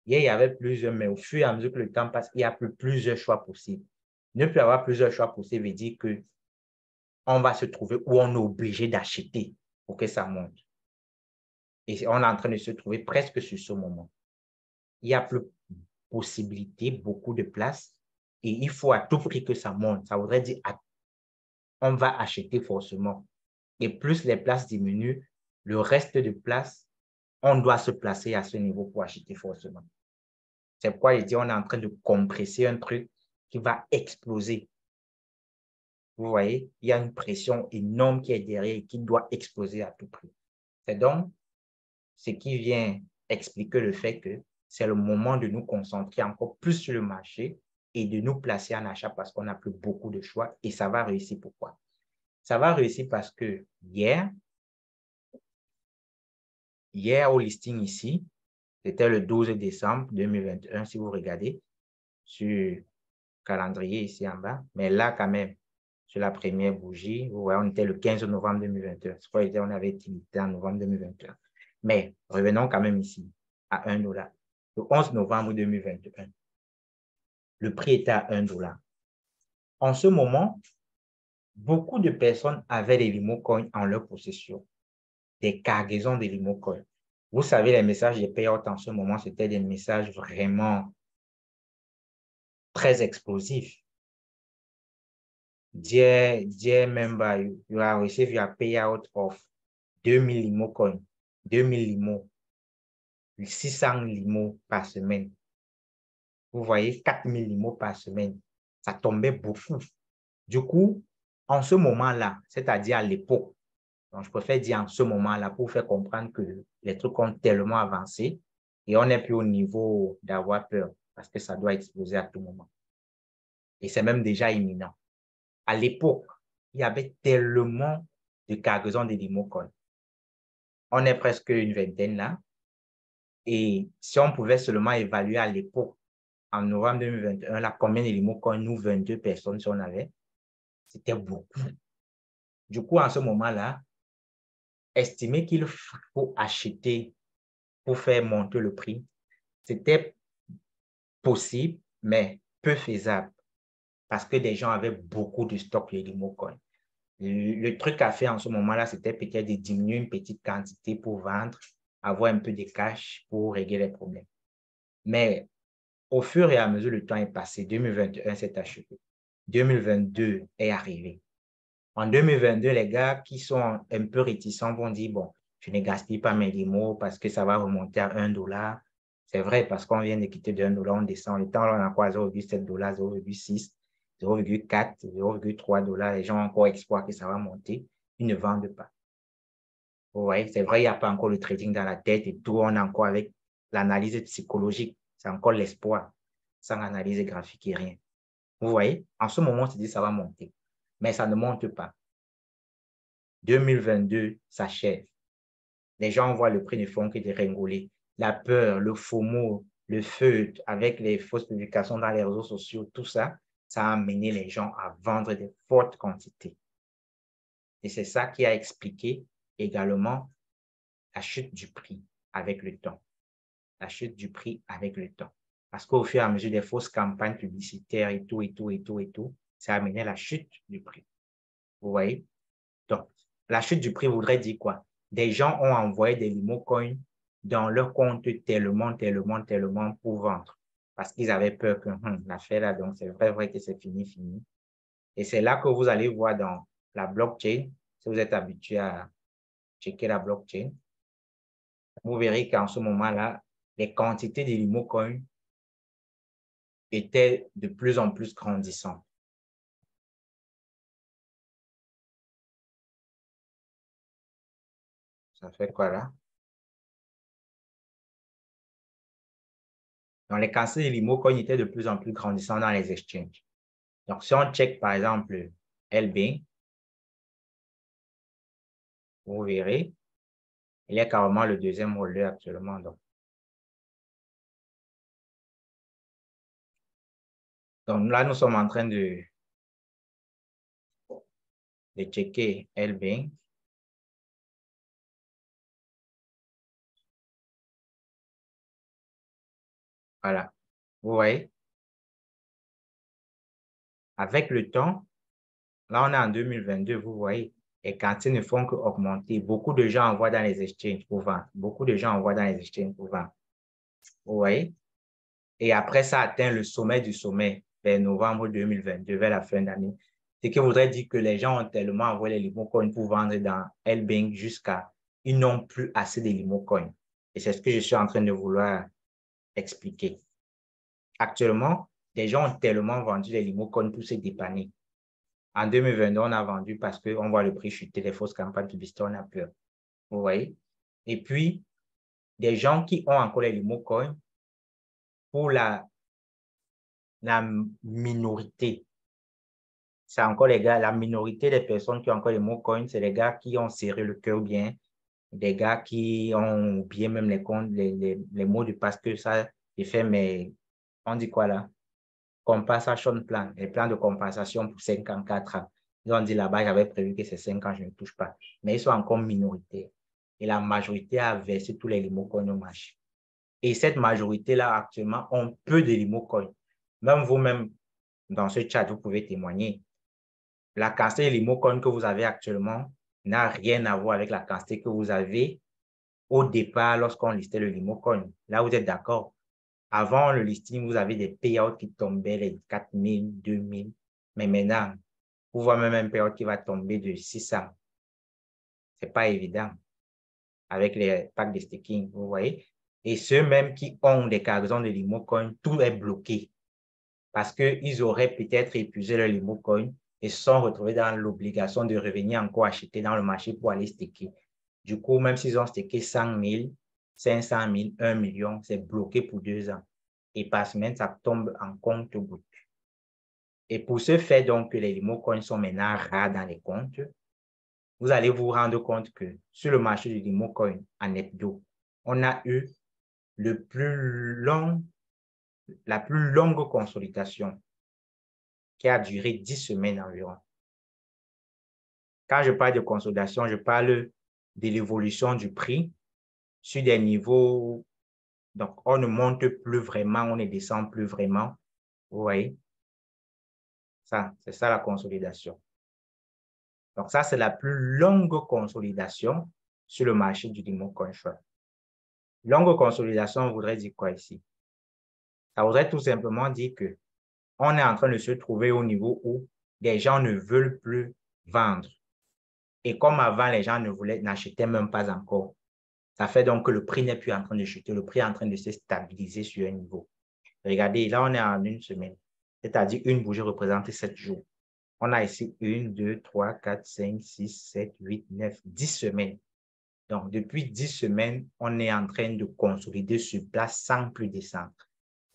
[SPEAKER 3] hier, il y avait plusieurs, mais au fur et à mesure que le temps passe, il y a plusieurs choix possibles. Ne plus avoir plusieurs choix possibles veut dire que on va se trouver où on est obligé d'acheter pour que ça monte. Et on est en train de se trouver presque sur ce moment. Il n'y a plus de possibilités, beaucoup de places, et il faut à tout prix que ça monte. Ça voudrait dire on va acheter forcément. Et plus les places diminuent, le reste de places, on doit se placer à ce niveau pour acheter forcément. C'est pourquoi je dis on est en train de compresser un truc qui va exploser. Vous voyez, il y a une pression énorme qui est derrière et qui doit exploser à tout prix. C'est donc ce qui vient expliquer le fait que c'est le moment de nous concentrer encore plus sur le marché et de nous placer en achat parce qu'on n'a plus beaucoup de choix et ça va réussir. Pourquoi? Ça va réussir parce que hier au listing ici, c'était le 12 décembre 2021, si vous regardez sur le calendrier ici en bas, mais là quand même, sur la première bougie, vous voyez, on était le 15 novembre 2021. Je crois qu'on avait été en novembre 2021. Mais revenons quand même ici, à 1 $. Le 11 novembre 2021, le prix était à 1 $. En ce moment, beaucoup de personnes avaient des Limocoin en leur possession, des cargaisons de Limocoin. Vous savez, les messages de payout en ce moment, c'était des messages vraiment très explosifs. Dear member, you are receiving your payout of 2000 Limocoin, 2000 Limo, 600 Limo par semaine. Vous voyez, 4000 Limo par semaine. Ça tombait beaucoup. Du coup, en ce moment-là, c'est-à-dire à l'époque, donc je préfère dire en ce moment-là pour faire comprendre que les trucs ont tellement avancé et on n'est plus au niveau d'avoir peur parce que ça doit exploser à tout moment. Et c'est même déjà imminent. À l'époque, il y avait tellement de cargaisons de Limocoin. On est presque une vingtaine là. Et si on pouvait seulement évaluer à l'époque, en novembre 2021, là, combien de Limocoin nous, 22 personnes, si on avait, c'était beaucoup. Du coup, en ce moment-là, estimer qu'il faut acheter pour faire monter le prix, c'était possible, mais peu faisable parce que des gens avaient beaucoup de stock de Limocoin. Le truc à faire en ce moment-là, c'était peut-être de diminuer une petite quantité pour vendre, avoir un peu de cash pour régler les problèmes. Mais au fur et à mesure, le temps est passé. 2021 s'est achevé. 2022 est arrivé. En 2022, les gars qui sont un peu réticents vont dire, bon, je ne gaspille pas mes limos parce que ça va remonter à 1 $. C'est vrai, parce qu'on vient de quitter de 1 $, on descend. Le temps, on a quoi? 0,7 $, 0,6, 0,4, 0,3 $. Les gens ont encore espoir que ça va monter. Ils ne vendent pas. Vous voyez, c'est vrai, il n'y a pas encore le trading dans la tête et tout. On est encore avec l'analyse psychologique. C'est encore l'espoir, sans analyse graphique et rien. Vous voyez, en ce moment, on se dit ça va monter, mais ça ne monte pas. 2022 s'achève. Les gens voient le prix ne font que déringoler. La peur, le FOMO, le feutre avec les fausses publications dans les réseaux sociaux, tout ça, ça a amené les gens à vendre des fortes quantités. Et c'est ça qui a expliqué également la chute du prix avec le temps. La chute du prix avec le temps. Parce qu'au fur et à mesure des fausses campagnes publicitaires et tout, ça a amené la chute du prix. Vous voyez? Donc, la chute du prix voudrait dire quoi? Des gens ont envoyé des Limocoin dans leur compte tellement pour vendre. Parce qu'ils avaient peur que l'affaire là, donc c'est vrai que c'est fini. Et c'est là que vous allez voir dans la blockchain, si vous êtes habitué à checker la blockchain, vous verrez qu'en ce moment-là, les quantités de Limocoin étaient de plus en plus grandissantes. Ça fait quoi là? Donc, les quantités de Limocoin étaient de plus en plus grandissantes dans les exchanges. Donc, si on check par exemple LBing, vous verrez, il est carrément le deuxième holder actuellement. Donc là, nous sommes en train de checker LBing. Voilà. Vous voyez? Avec le temps, là, on est en 2022, vous voyez, les quantités ne font qu'augmenter. Beaucoup de gens envoient dans les exchanges pour vendre. Beaucoup de gens envoient dans les exchanges pour vendre. Vous voyez? Et après, ça atteint le sommet du sommet vers novembre 2022, vers la fin d'année. Ce qui voudrait dire que les gens ont tellement envoyé les limocoins pour vendre dans L-Bank jusqu'à ils n'ont plus assez de limocoins. Et c'est ce que je suis en train de vouloir expliquer. Actuellement, les gens ont tellement vendu les limocoins pour se dépanner. En 2022, on a vendu parce qu'on voit le prix chuter, les fausses campagnes publicitaires, on a peur. Vous voyez? Et puis, des gens qui ont encore les limocoins, pour la minorité, c'est encore les gars, la minorité des personnes qui ont encore les limocoins, c'est les gars qui ont serré le cœur bien, des gars qui ont oublié même les comptes, les mots de passe que ça, j'ai fait, mais on dit quoi là? Compensation plan, les plans de compensation pour 5 ans, 4 ans. Ils ont dit là-bas, j'avais prévu que c'est 5 ans, je ne touche pas. Mais ils sont encore minoritaires. Et la majorité a versé tous les limocoins au marché. Et cette majorité-là, actuellement, ont peu de limocoins. Même vous-même, dans ce chat, vous pouvez témoigner. La quantité de limocoins que vous avez actuellement n'a rien à voir avec la quantité que vous avez au départ lorsqu'on listait le limocoin. Là, vous êtes d'accord. Avant le listing, vous avez des payouts qui tombaient les 4 000, 2 000. Mais maintenant, vous voyez même un payout qui va tomber de 600. Ce n'est pas évident avec les packs de staking, vous voyez. Et ceux même qui ont des cargaisons de limocoin, tout est bloqué parce qu'ils auraient peut-être épuisé leur limocoin et se sont retrouvés dans l'obligation de revenir encore acheter dans le marché pour aller staker. Du coup, même s'ils ont staké 100 000, 500 000, 1 million, c'est bloqué pour 2 ans. Et par semaine, ça tombe en compte-gouttes. Et pour ce fait, donc, que les limocoins sont maintenant rares dans les comptes, vous allez vous rendre compte que sur le marché du limocoin en hebdo, on a eu la plus longue consolidation qui a duré 10 semaines environ. Quand je parle de consolidation, je parle de l'évolution du prix sur des niveaux. Donc, on ne monte plus vraiment, on ne descend plus vraiment. Vous voyez? Ça, c'est ça la consolidation. Donc, ça, c'est la plus longue consolidation sur le marché du limocoin short. Longue consolidation voudrait dire quoi ici? Ça voudrait tout simplement dire que on est en train de se trouver au niveau où les gens ne veulent plus vendre. Et comme avant, les gens n'achetaient même pas encore. Ça fait donc que le prix n'est plus en train de chuter, le prix est en train de se stabiliser sur un niveau. Regardez, là, on est en une semaine. C'est-à-dire une bougie représente 7 jours. On a ici 1, 2, 3, 4, 5, 6, 7, 8, 9, 10 semaines. Donc, depuis 10 semaines, on est en train de consolider sur place sans plus descendre.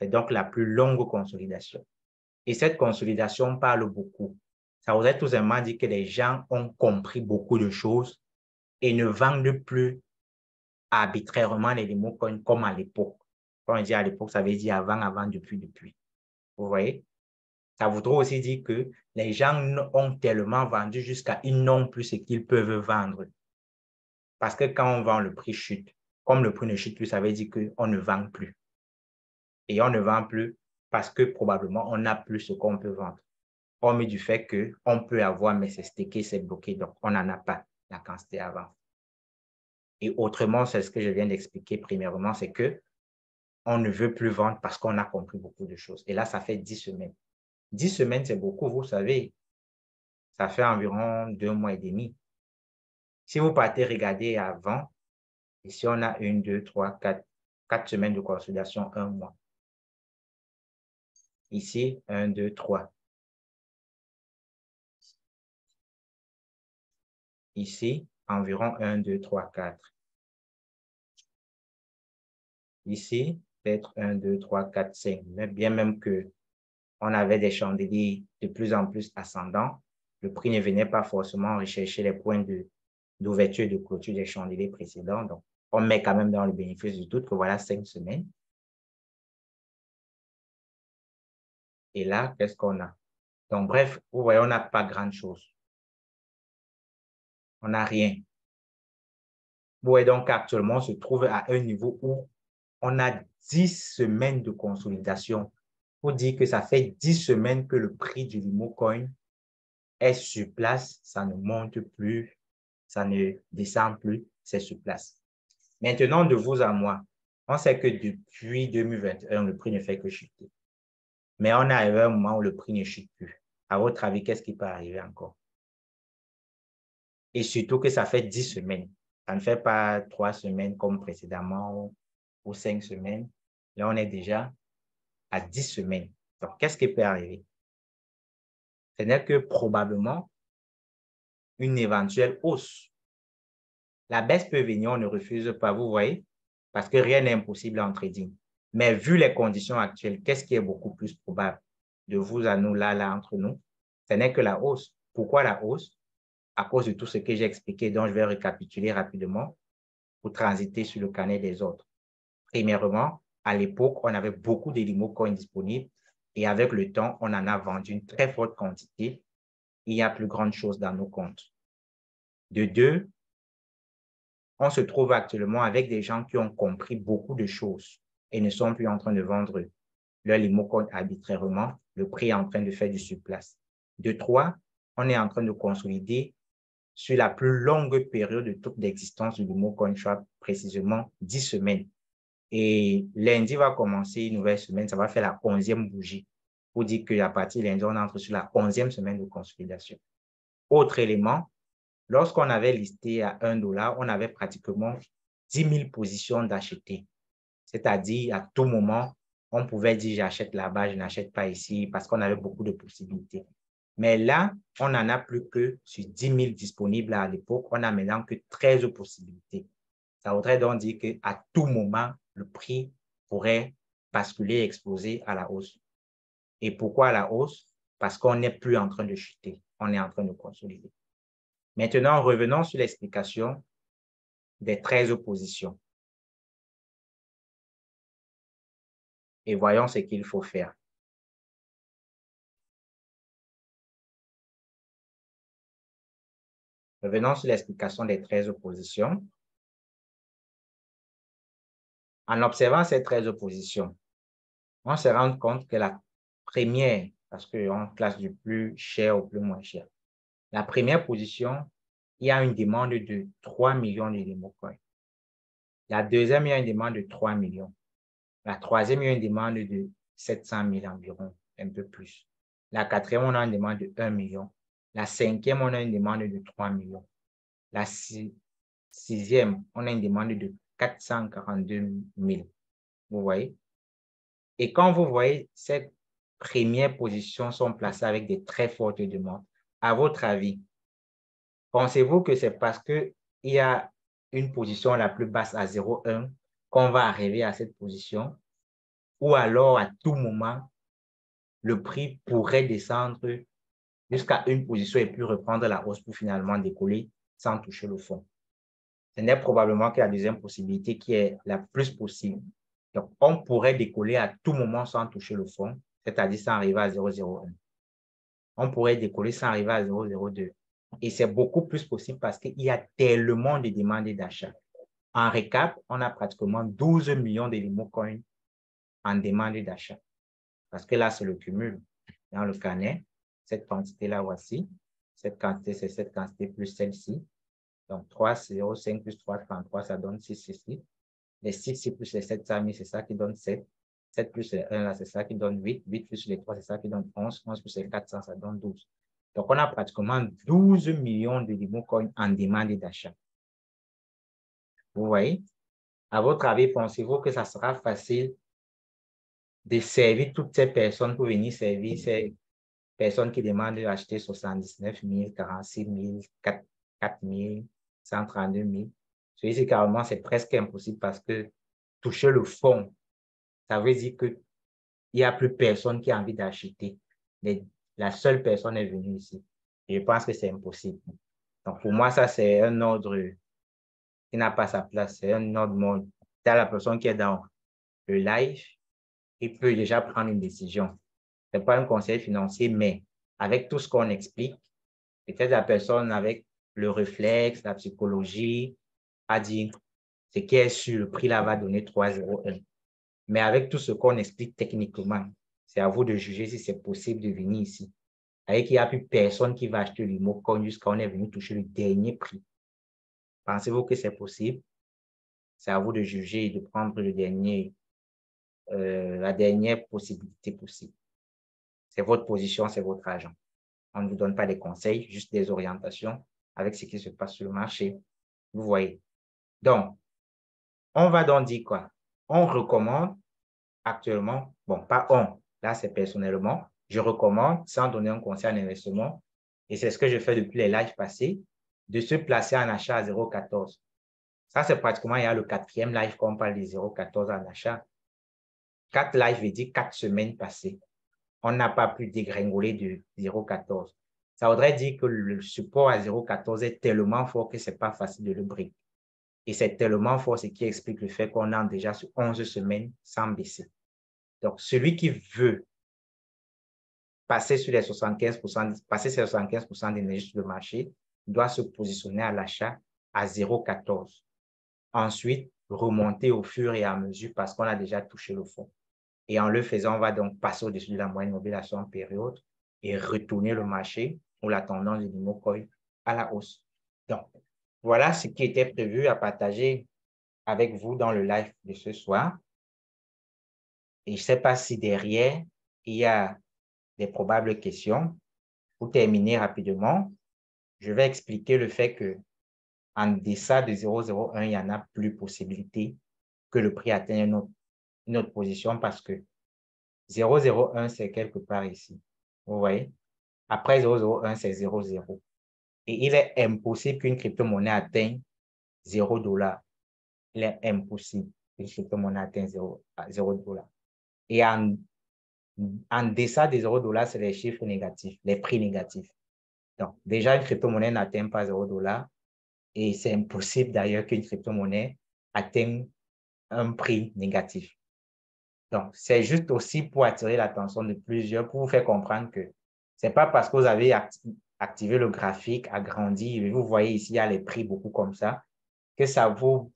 [SPEAKER 3] C'est donc la plus longue consolidation. Et cette consolidation parle beaucoup. Ça voudrait tout simplement dire que les gens ont compris beaucoup de choses et ne vendent plus arbitrairement les limocoins comme à l'époque. Quand on dit à l'époque, ça veut dire avant, depuis. Vous voyez? Ça voudrait aussi dire que les gens ont tellement vendu jusqu'à ils n'ont plus ce qu'ils peuvent vendre. Parce que quand on vend, le prix chute. Comme le prix ne chute plus, ça veut dire qu'on ne vend plus. Et on ne vend plus parce que probablement on n'a plus ce qu'on peut vendre. Hormis du fait qu'on peut avoir, mais c'est stacké, c'est bloqué, donc on n'en a pas la quantité avant. Et autrement, c'est ce que je viens d'expliquer premièrement, c'est que on ne veut plus vendre parce qu'on a compris beaucoup de choses. Et là, ça fait 10 semaines. 10 semaines, c'est beaucoup, vous savez. Ça fait environ 2 mois et demi. Si vous partez regarder avant, ici, on a 1, 2, 3, 4 semaines de consolidation, 1 mois. Ici, 1, 2, 3. Ici, environ 1, 2, 3, 4. Ici, peut-être 1, 2, 3, 4, 5. Mais bien même que on avait des chandeliers de plus en plus ascendants, le prix ne venait pas forcément rechercher les points d'ouverture et de clôture des chandeliers précédents. Donc, on met quand même dans le bénéfice du doute que voilà 5 semaines. Et là, qu'est-ce qu'on a? Donc, bref, vous voyez, on n'a pas grand-chose. On n'a rien. Vous voyez donc actuellement, on se trouve à un niveau où on a 10 semaines de consolidation pour dire que ça fait 10 semaines que le prix du Limocoin est sur place, ça ne monte plus, ça ne descend plus, c'est sur place. Maintenant, de vous à moi, on sait que depuis 2021, le prix ne fait que chuter. Mais on est arrivé à un moment où le prix ne chute plus. À votre avis, qu'est-ce qui peut arriver encore? Et surtout que ça fait 10 semaines. Ça ne fait pas 3 semaines comme précédemment ou 5 semaines. Là, on est déjà à 10 semaines. Donc, qu'est-ce qui peut arriver? Ce n'est que probablement une éventuelle hausse. La baisse peut venir, on ne refuse pas, vous voyez, parce que rien n'est impossible en trading. Mais vu les conditions actuelles, qu'est-ce qui est beaucoup plus probable de vous à nous, là, entre nous? Ce n'est que la hausse. Pourquoi la hausse? À cause de tout ce que j'ai expliqué, dont je vais récapituler rapidement pour transiter sur le carnet des autres. Premièrement, à l'époque, on avait beaucoup de Limocoin disponibles et avec le temps, on en a vendu une très forte quantité. Il y a plus grande chose dans nos comptes. De deux, on se trouve actuellement avec des gens qui ont compris beaucoup de choses et ne sont plus en train de vendre leur Limocoin arbitrairement. Le prix est en train de faire du surplace. De trois, on est en train de consolider sur la plus longue période de toute l'existence du Limocoin Swap, précisément 10 semaines. Et lundi va commencer une nouvelle semaine, ça va faire la 11e bougie. Pour dire qu'à partir de lundi, on entre sur la 11e semaine de consolidation. Autre élément, lorsqu'on avait listé à $1, on avait pratiquement 10 000 positions d'acheter. C'est-à-dire, à tout moment, on pouvait dire j'achète là-bas, je n'achète pas ici, parce qu'on avait beaucoup de possibilités. Mais là, on n'en a plus que sur 10 000 disponibles à l'époque, on n'a maintenant que 13 possibilités. Ça voudrait donc dire qu'à tout moment, le prix pourrait basculer et exploser à la hausse. Et pourquoi à la hausse? Parce qu'on n'est plus en train de chuter, on est en train de consolider. Maintenant, revenons sur l'explication des 13 positions. Et voyons ce qu'il faut faire. Revenons sur l'explication des 13 positions. En observant ces 13 positions, on se rend compte que la première, parce qu'on classe du plus cher au plus moins cher, la première position, il y a une demande de 3 millions de Limocoin. La deuxième, il y a une demande de 3 millions. La troisième, il y a une demande de 700 000 environ, un peu plus. La quatrième, on a une demande de 1 million. La cinquième, on a une demande de 3 millions. La sixième, on a une demande de 442 000. Vous voyez? Et quand vous voyez ces premières positions sont placées avec des très fortes demandes, à votre avis, pensez-vous que c'est parce qu'il y a une position la plus basse à 0,1 qu'on va arriver à cette position, ou alors à tout moment, le prix pourrait descendre jusqu'à une position et puis reprendre la hausse pour finalement décoller sans toucher le fond? Ce n'est probablement que la deuxième possibilité qui est la plus possible. Donc, on pourrait décoller à tout moment sans toucher le fond, c'est-à-dire sans arriver à 0,01. On pourrait décoller sans arriver à 0,02. Et c'est beaucoup plus possible parce qu'il y a tellement de demandes d'achat. En récap, on a pratiquement 12 millions de Limocoin en demande d'achat. Parce que là, c'est le cumul. Dans le carnet, cette quantité-là, voici. Cette quantité, c'est cette quantité plus celle-ci. Donc, 3, 0, 5 plus 3, 33, ça donne 6 ici. Les 6 ici plus les 700 000, c'est ça qui donne 7. 7 plus les 1, là, c'est ça qui donne 8. 8 plus les 3, c'est ça qui donne 11. 11 plus les 400, ça donne 12. Donc, on a pratiquement 12 millions de Limocoin en demande d'achat. Vous voyez? À votre avis, pensez-vous que ça sera facile de servir toutes ces personnes pour venir servir ces personnes qui demandent d'acheter 79 000, 46 000, 4 000, 132 000? Je dis carrément, c'est presque impossible parce que toucher le fond, ça veut dire qu'il n'y a plus personne qui a envie d'acheter. La seule personne est venue ici. Et je pense que c'est impossible. Donc, pour moi, ça, c'est un ordre qui n'a pas sa place. C'est un autre monde. T'as la personne qui est dans le live, il peut déjà prendre une décision. Ce n'est pas un conseil financier, mais avec tout ce qu'on explique, peut-être la personne avec le réflexe, la psychologie, a dit ce qui est sûr, le prix là va donner 3,01. Mais avec tout ce qu'on explique techniquement, c'est à vous de juger si c'est possible de venir ici. Avec qu'il n'y a plus personne qui va acheter l'Imocoin jusqu'à on est venu toucher le dernier prix. Pensez-vous que c'est possible? C'est à vous de juger et de prendre la dernière possibilité possible. C'est votre position, c'est votre argent. On ne vous donne pas des conseils, juste des orientations avec ce qui se passe sur le marché. Vous voyez. Donc, on va donc dire quoi? On recommande actuellement, bon, pas on, là c'est personnellement, je recommande, sans donner un conseil en investissement, et c'est ce que je fais depuis les lives passés, de se placer en achat à 0,14. Ça, c'est pratiquement, il y a le 4e live qu'on parle de 0,14 en achat. 4 lives veut dire 4 semaines passées. On n'a pas pu dégringoler de 0,14. Ça voudrait dire que le support à 0,14 est tellement fort que ce n'est pas facile de le briser. Et c'est tellement fort, ce qui explique le fait qu'on est déjà sur 11 semaines sans baisser. Donc, celui qui veut passer sur les 75%, passer ces 75% d'énergie sur le marché, doit se positionner à l'achat à 0,14. Ensuite, remonter au fur et à mesure parce qu'on a déjà touché le fond. Et en le faisant, on va donc passer au-dessus de la moyenne mobile à son période et retourner le marché ou la tendance du Nimocoin à la hausse. Donc, voilà ce qui était prévu à partager avec vous dans le live de ce soir. Et je ne sais pas si derrière, il y a des probables questions. Pour terminer rapidement, je vais expliquer le fait que en deçà de 0,01, il n'y en a plus possibilité que le prix atteigne une autre position parce que 0,01, c'est quelque part ici. Vous voyez? Après 0,01, c'est 0,0. Et il est impossible qu'une crypto-monnaie atteigne 0 $. Il est impossible qu'une crypto-monnaie atteigne 0 $. Et en deçà des 0 $, c'est les chiffres négatifs, les prix négatifs. Donc, déjà, une crypto-monnaie n'atteint pas 0 $ et c'est impossible d'ailleurs qu'une crypto-monnaie atteigne un prix négatif. Donc, c'est juste aussi pour attirer l'attention de plusieurs, pour vous faire comprendre que ce n'est pas parce que vous avez activé le graphique, agrandi, et vous voyez ici, il y a les prix beaucoup comme ça, que ça vous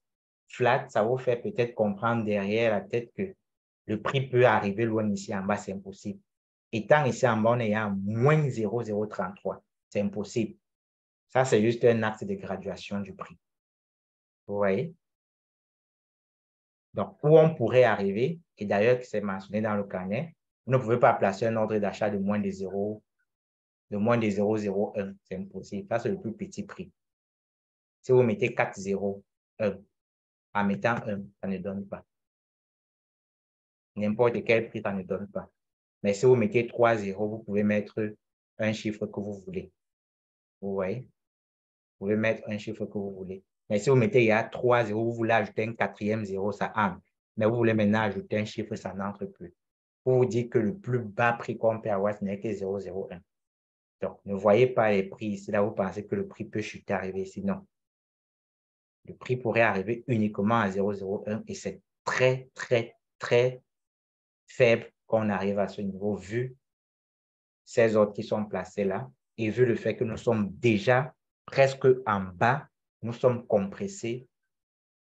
[SPEAKER 3] flatte, ça vous fait peut-être comprendre derrière la tête que le prix peut arriver loin ici en bas, c'est impossible. Étant ici en bas, on est à moins 0,033. C'est impossible. Ça, c'est juste un acte de graduation du prix. Vous voyez? Donc, où on pourrait arriver, et d'ailleurs, c'est mentionné dans le carnet, vous ne pouvez pas placer un ordre d'achat de moins de 0,01. C'est impossible. Ça, c'est le plus petit prix. Si vous mettez 4,01, en mettant 1, ça ne donne pas. N'importe quel prix, ça ne donne pas. Mais si vous mettez 3,0, vous pouvez mettre un chiffre que vous voulez. Vous voyez? Vous pouvez mettre un chiffre que vous voulez. Mais si vous mettez il y a 3,0, vous voulez ajouter un 4e 0, ça entre. Mais vous voulez maintenant ajouter un chiffre, ça n'entre plus. Pour vous dire que le plus bas prix qu'on peut avoir, ce n'est que 0,01. Donc, ne voyez pas les prix ici. Là, vous pensez que le prix peut chuter, arriver ici. Non. Le prix pourrait arriver uniquement à 0,01 et c'est très, très, très faible qu'on arrive à ce niveau vu ces autres qui sont placés là et vu le fait que nous sommes déjà presque en bas, nous sommes compressés.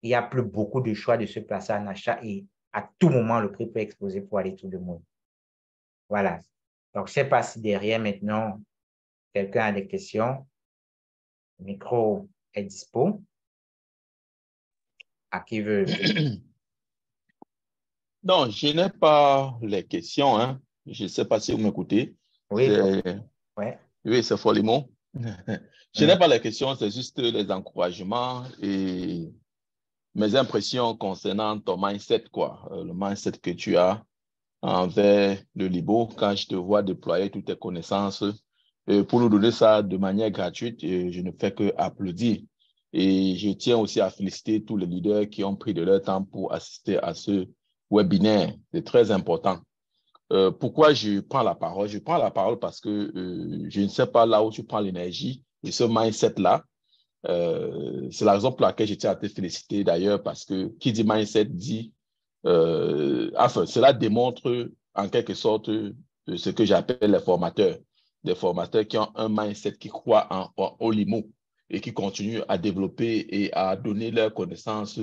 [SPEAKER 3] Il n'y a plus beaucoup de choix de se placer en achat et à tout moment, le prix peut exploser pour aller tout le monde. Voilà. Donc, je ne sais pas si derrière maintenant, quelqu'un a des questions. Le micro est dispo. À qui veut?
[SPEAKER 4] Non, je n'ai pas les questions. Hein. Je ne sais pas si vous m'écoutez.
[SPEAKER 3] Oui, ouais.
[SPEAKER 4] Oui, c'est Folimo. Je n'ai pas les questions, c'est juste les encouragements et mes impressions concernant ton mindset, quoi. Le mindset que tu as envers le Libo quand je te vois déployer toutes tes connaissances. Pour nous donner ça de manière gratuite, je ne fais que applaudir. Et je tiens aussi à féliciter tous les leaders qui ont pris de leur temps pour assister à ce webinaire. C'est très important. Pourquoi je prends la parole? Je prends la parole parce que je ne sais pas là où tu prends l'énergie et ce mindset-là. C'est la raison pour laquelle je tiens à te féliciter d'ailleurs parce que qui dit mindset dit enfin, cela démontre en quelque sorte ce que j'appelle les formateurs. Des formateurs qui ont un mindset qui croit au limo et qui continuent à développer et à donner leurs connaissances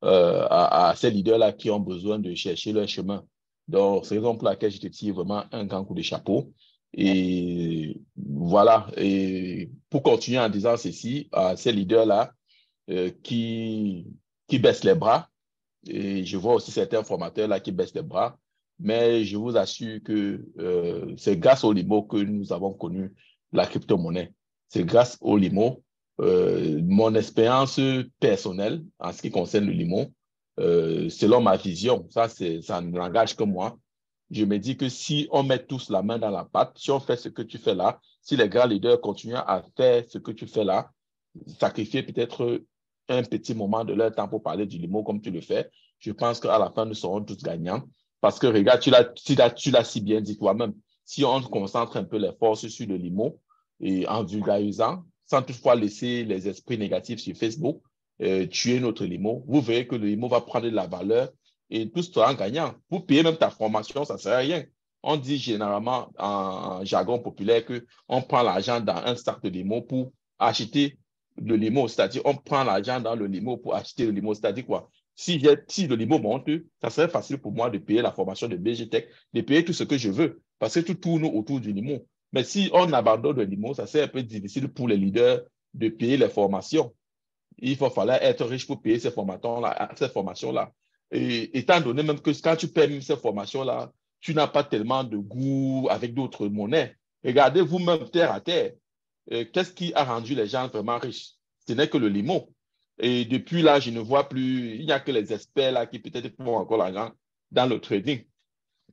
[SPEAKER 4] à ces leaders-là qui ont besoin de chercher leur chemin. Donc, c'est la raison pour laquelle je te tire vraiment un grand coup de chapeau. Et voilà, et pour continuer en disant ceci, à ces leaders-là qui baissent les bras, et je vois aussi certains formateurs-là qui baissent les bras, mais je vous assure que c'est grâce au Limo que nous avons connu la crypto-monnaie. C'est grâce au Limo. Mon expérience personnelle en ce qui concerne le Limo, selon ma vision, ça ne n'engage que moi. Je me dis que si on met tous la main dans la pâte, si on fait ce que tu fais là, si les grands leaders continuent à faire ce que tu fais là, sacrifier peut-être un petit moment de leur temps pour parler du Limo comme tu le fais, je pense qu'à la fin, nous serons tous gagnants. Parce que, regarde, tu l'as si bien dit toi-même, si on concentre un peu les forces sur le Limo et en vulgarisant, sans toutefois laisser les esprits négatifs sur Facebook tuer notre Limo, vous verrez que le Limo va prendre de la valeur et tout sera gagnant. Pour payer même ta formation, ça ne sert à rien. On dit généralement en jargon populaire qu'on prend l'argent dans un sac de Limo pour acheter le Limo, c'est-à-dire on prend l'argent dans le Limo pour acheter le Limo, c'est-à-dire quoi? Si le Limo monte, ça serait facile pour moi de payer la formation de BGTech, de payer tout ce que je veux, parce que tout tourne autour du Limo. Mais si on abandonne le Limo, ça serait un peu difficile pour les leaders de payer les formations. Il va falloir être riche pour payer ces formations-là. Et étant donné même que quand tu paies même ces formations-là, tu n'as pas tellement de goût avec d'autres monnaies. Regardez vous-même terre à terre. Qu'est-ce qui a rendu les gens vraiment riches? Ce n'est que le Limo. Et depuis là, je ne vois plus, il n'y a que les experts là qui peut-être font encore l'argent dans le trading.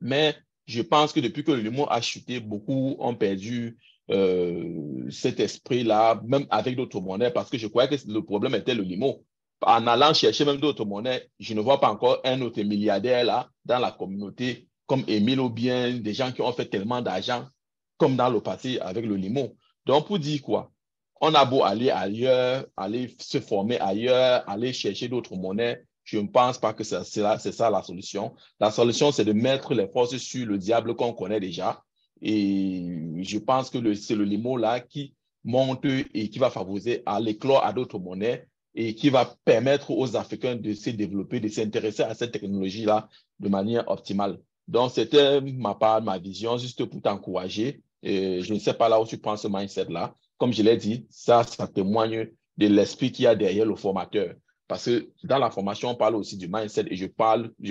[SPEAKER 4] Mais je pense que depuis que le Limo a chuté, beaucoup ont perdu cet esprit-là, même avec d'autres monnaies, parce que je croyais que le problème était le Limo. En allant chercher même d'autres monnaies, je ne vois pas encore un autre milliardaire là dans la communauté, comme Émile ou bien des gens qui ont fait tellement d'argent, comme dans le passé avec le Limo. Donc, pour dire quoi? On a beau aller ailleurs, aller se former ailleurs, aller chercher d'autres monnaies, je ne pense pas que c'est ça la solution. La solution, c'est de mettre les forces sur le diable qu'on connaît déjà. Et je pense que c'est le Limo là qui monte et qui va favoriser à l'éclore à d'autres monnaies et qui va permettre aux Africains de se développer, de s'intéresser à cette technologie-là de manière optimale. Donc, c'était ma vision, juste pour t'encourager. Je ne sais pas là où tu prends ce mindset-là. Comme je l'ai dit, ça témoigne de l'esprit qu'il y a derrière le formateur. Parce que dans la formation, on parle aussi du mindset et je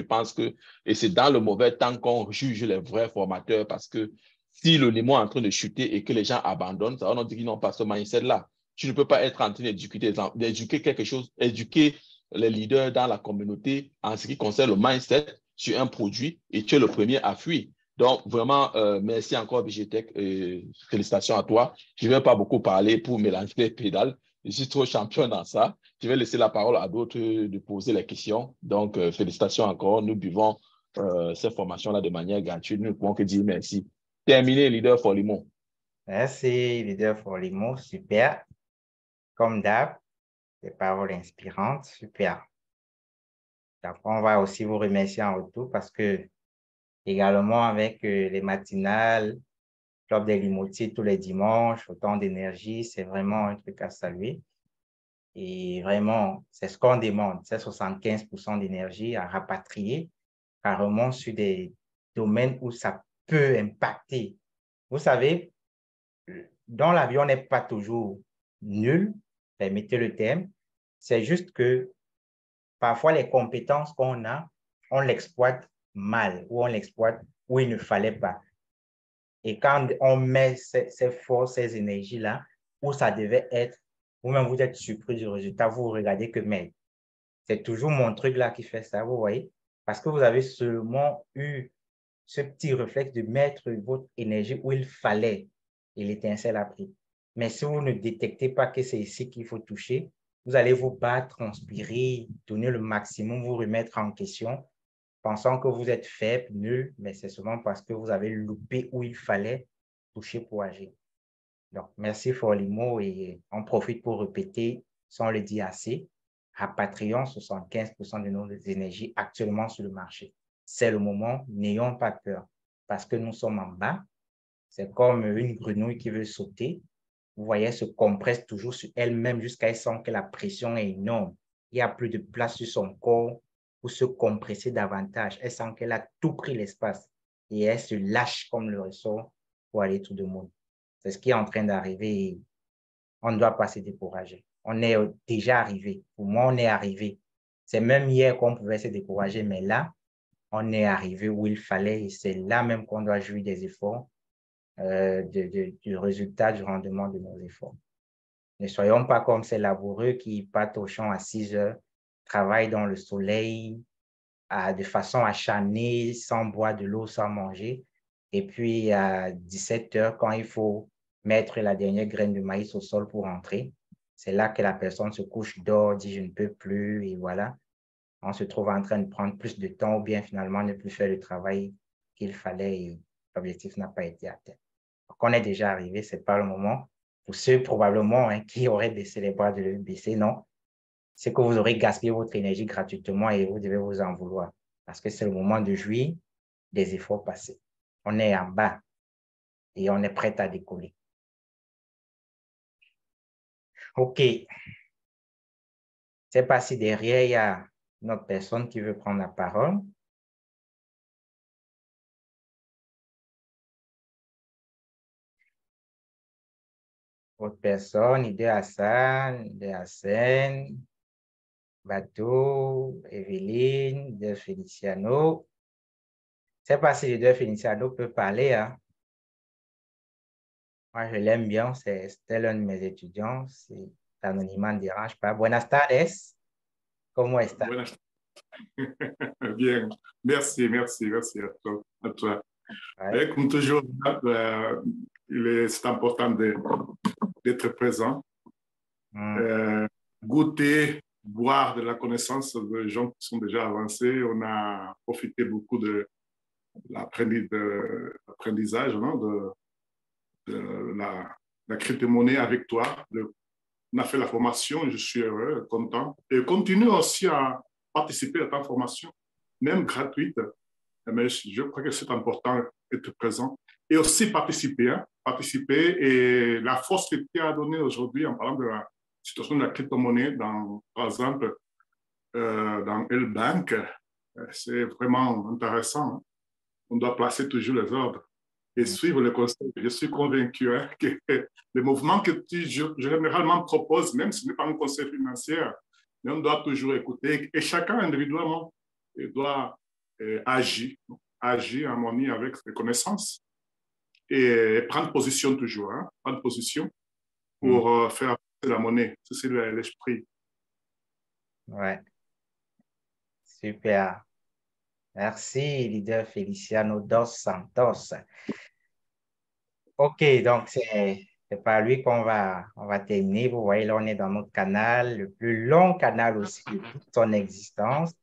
[SPEAKER 4] pense que, et c'est dans le mauvais temps qu'on juge les vrais formateurs parce que si le Limo est en train de chuter et que les gens abandonnent, ça veut dire qu'ils n'ont pas ce mindset-là. Tu ne peux pas être en train d'éduquer quelque chose, éduquer les leaders dans la communauté en ce qui concerne le mindset sur un produit et tu es le premier à fuir. Donc, vraiment, merci encore, BGTech. Félicitations à toi. Je ne vais pas beaucoup parler pour mélanger les pédales. Je suis trop champion dans ça. Je vais laisser la parole à d'autres de poser les questions. Donc, félicitations encore. Nous buvons ces formations-là de manière gratuite. Nous ne pouvons que dire merci. Terminé, leader for Limo.
[SPEAKER 3] Merci, leader for Limo. Super. Comme d'hab, des paroles inspirantes. Super. Après, on va aussi vous remercier en retour parce que également avec les matinales, Club des Limotiers tous les dimanches, autant d'énergie, c'est vraiment un truc à saluer. Et vraiment, c'est ce qu'on demande, c'est 75% d'énergie à rapatrier carrément sur des domaines où ça peut impacter. Vous savez, dans la vie, on n'est pas toujours nul, permettez le terme. C'est juste que parfois, les compétences qu'on a, on l'exploite mal ou on l'exploite où il ne fallait pas. Et quand on met ces forces, ces énergies-là, où ça devait être, vous-même, vous êtes surpris du résultat, vous regardez que, mais c'est toujours mon truc là qui fait ça, vous voyez? Parce que vous avez seulement eu ce petit réflexe de mettre votre énergie où il fallait et l'étincelle a pris. Mais si vous ne détectez pas que c'est ici qu'il faut toucher, vous allez vous battre, transpirer, donner le maximum, vous remettre en question, pensant que vous êtes faible, nul, mais c'est souvent parce que vous avez loupé où il fallait toucher pour agir. Donc, merci pour les mots et on profite pour répéter, sans le dire assez, rapatrions 75% de nos énergies actuellement sur le marché. C'est le moment, n'ayons pas peur parce que nous sommes en bas. C'est comme une grenouille qui veut sauter. Vous voyez, elle se compresse toujours sur elle-même jusqu'à ce que la pression est énorme. il n'y a plus de place sur son corps pour se compresser davantage. Elle sent qu'elle a tout pris l'espace et elle se lâche comme le ressort pour aller tout de monde. C'est ce qui est en train d'arriver et on ne doit pas se décourager. On est déjà arrivé. Pour moi, on est arrivé. C'est même hier qu'on pouvait se décourager, mais là, on est arrivé où il fallait et c'est là même qu'on doit jouir des efforts, du résultat, du rendement de nos efforts. Ne soyons pas comme ces laboureux qui partent au champ à 6 heures, travaillent dans le soleil, de façon acharnée, sans boire de l'eau, sans manger. Et puis, à 17 heures, quand il faut mettre la dernière graine de maïs au sol pour entrer, c'est là que la personne se couche, dort, dit « je ne peux plus » et voilà. On se trouve en train de prendre plus de temps ou bien finalement ne plus faire le travail qu'il fallait et l'objectif n'a pas été atteint. Donc, on est déjà arrivé, ce n'est pas le moment. Pour ceux probablement qui auraient baissé les bras de le baisser, non. C'est que vous aurez gaspillé votre énergie gratuitement et vous devez vous en vouloir. Parce que c'est le moment de jouir des efforts passés. On est en bas et on est prêt à décoller. OK. Je ne sais pas si derrière, il y a une autre personne qui veut prendre la parole. Autre personne, Ide Hassan, Ide Hassan, Bateau, Evelyne, Ide Feliciano. Je ne sais pas si Ide Feliciano peut parler. Hein? Moi, je l'aime bien. C'était l'un de mes étudiants. L'anonymat ne dérange pas. Buenas tardes. ¿Cómo está?
[SPEAKER 5] Buenas. Bien. Merci à toi.
[SPEAKER 3] Ouais.
[SPEAKER 5] Comme toujours, c'est important d'être présent, goûter, boire de la connaissance de gens qui sont déjà avancés. On a profité beaucoup de l'apprentissage, non, de la crypto-monnaie avec toi. On a fait la formation, je suis heureux, content. Et continue aussi à participer à ta formation, même gratuite. Mais je crois que c'est important d'être présent. Et aussi participer, hein, participer. Et la force que tu as donnée aujourd'hui en parlant de la situation de la crypto-monnaie, par exemple, dans L-Bank, c'est vraiment intéressant. Hein. On doit placer toujours les ordres et suivre le conseil. Je suis convaincu hein, que le mouvement que tu généralement proposes, même si ce n'est pas un conseil financier, mais on doit toujours écouter et chacun individuellement doit agir en harmonie avec ses connaissances et prendre position toujours, hein, prendre position pour faire avancer la monnaie. C'est l'esprit.
[SPEAKER 3] Ouais. Super. Merci, leader Feliciano dos Santos. OK, donc c'est par lui qu'on on va terminer. Vous voyez, là, on est dans notre canal, le plus long canal aussi de toute son existence.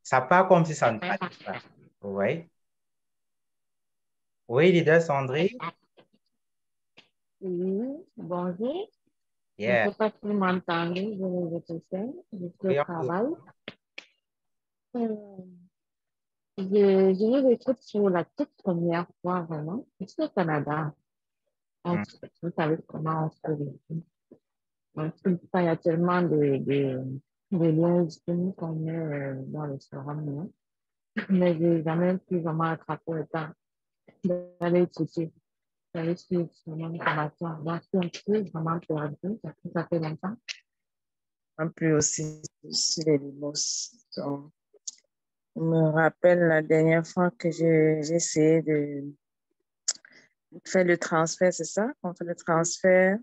[SPEAKER 3] Ça part comme si ça ne partait pas. Vous voyez? Oui, leader Sandrine?
[SPEAKER 6] Oui, bonjour.
[SPEAKER 3] Yeah.
[SPEAKER 6] Je ne sais pas si vous m'entendez, je vais répéter. Je suis au travail. Je vous écoute pour la toute première fois, vraiment. Je suis au Canada. Vous savez comment on se vit. Donc, il y a tellement de liens disponibles qu'on est dans le forum. Mais je n'ai jamais pu vraiment attraper le temps d'aller écouter. D'aller suivre mon information. Donc, je suis vraiment perdu. Ça fait longtemps.
[SPEAKER 7] Un peu aussi sur les limos. Donc, je me rappelle la dernière fois que j'ai essayé de faire le transfert, c'est ça? On fait le transfert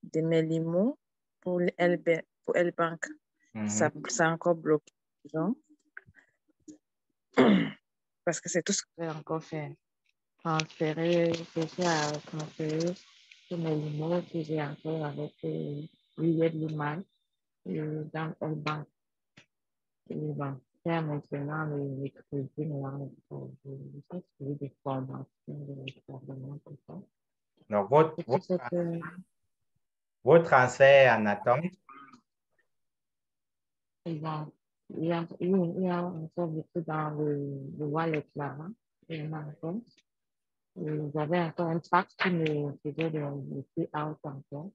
[SPEAKER 7] de mes limos pour L-Bank. Ça a encore bloqué. Donc, parce que c'est tout ce que j'ai encore fait. Transférer sur mes limos que j'ai encore avec Riyad Liman dans L-Bank. Et bon, faire maintenant les crédits noirs pour des formations, des formations, tout ça.
[SPEAKER 3] Donc, votre transfert en attente?
[SPEAKER 6] Et bon, il y a encore beaucoup dans le wallet là, hein, et vous avez encore un fax qui me faisait le out encore.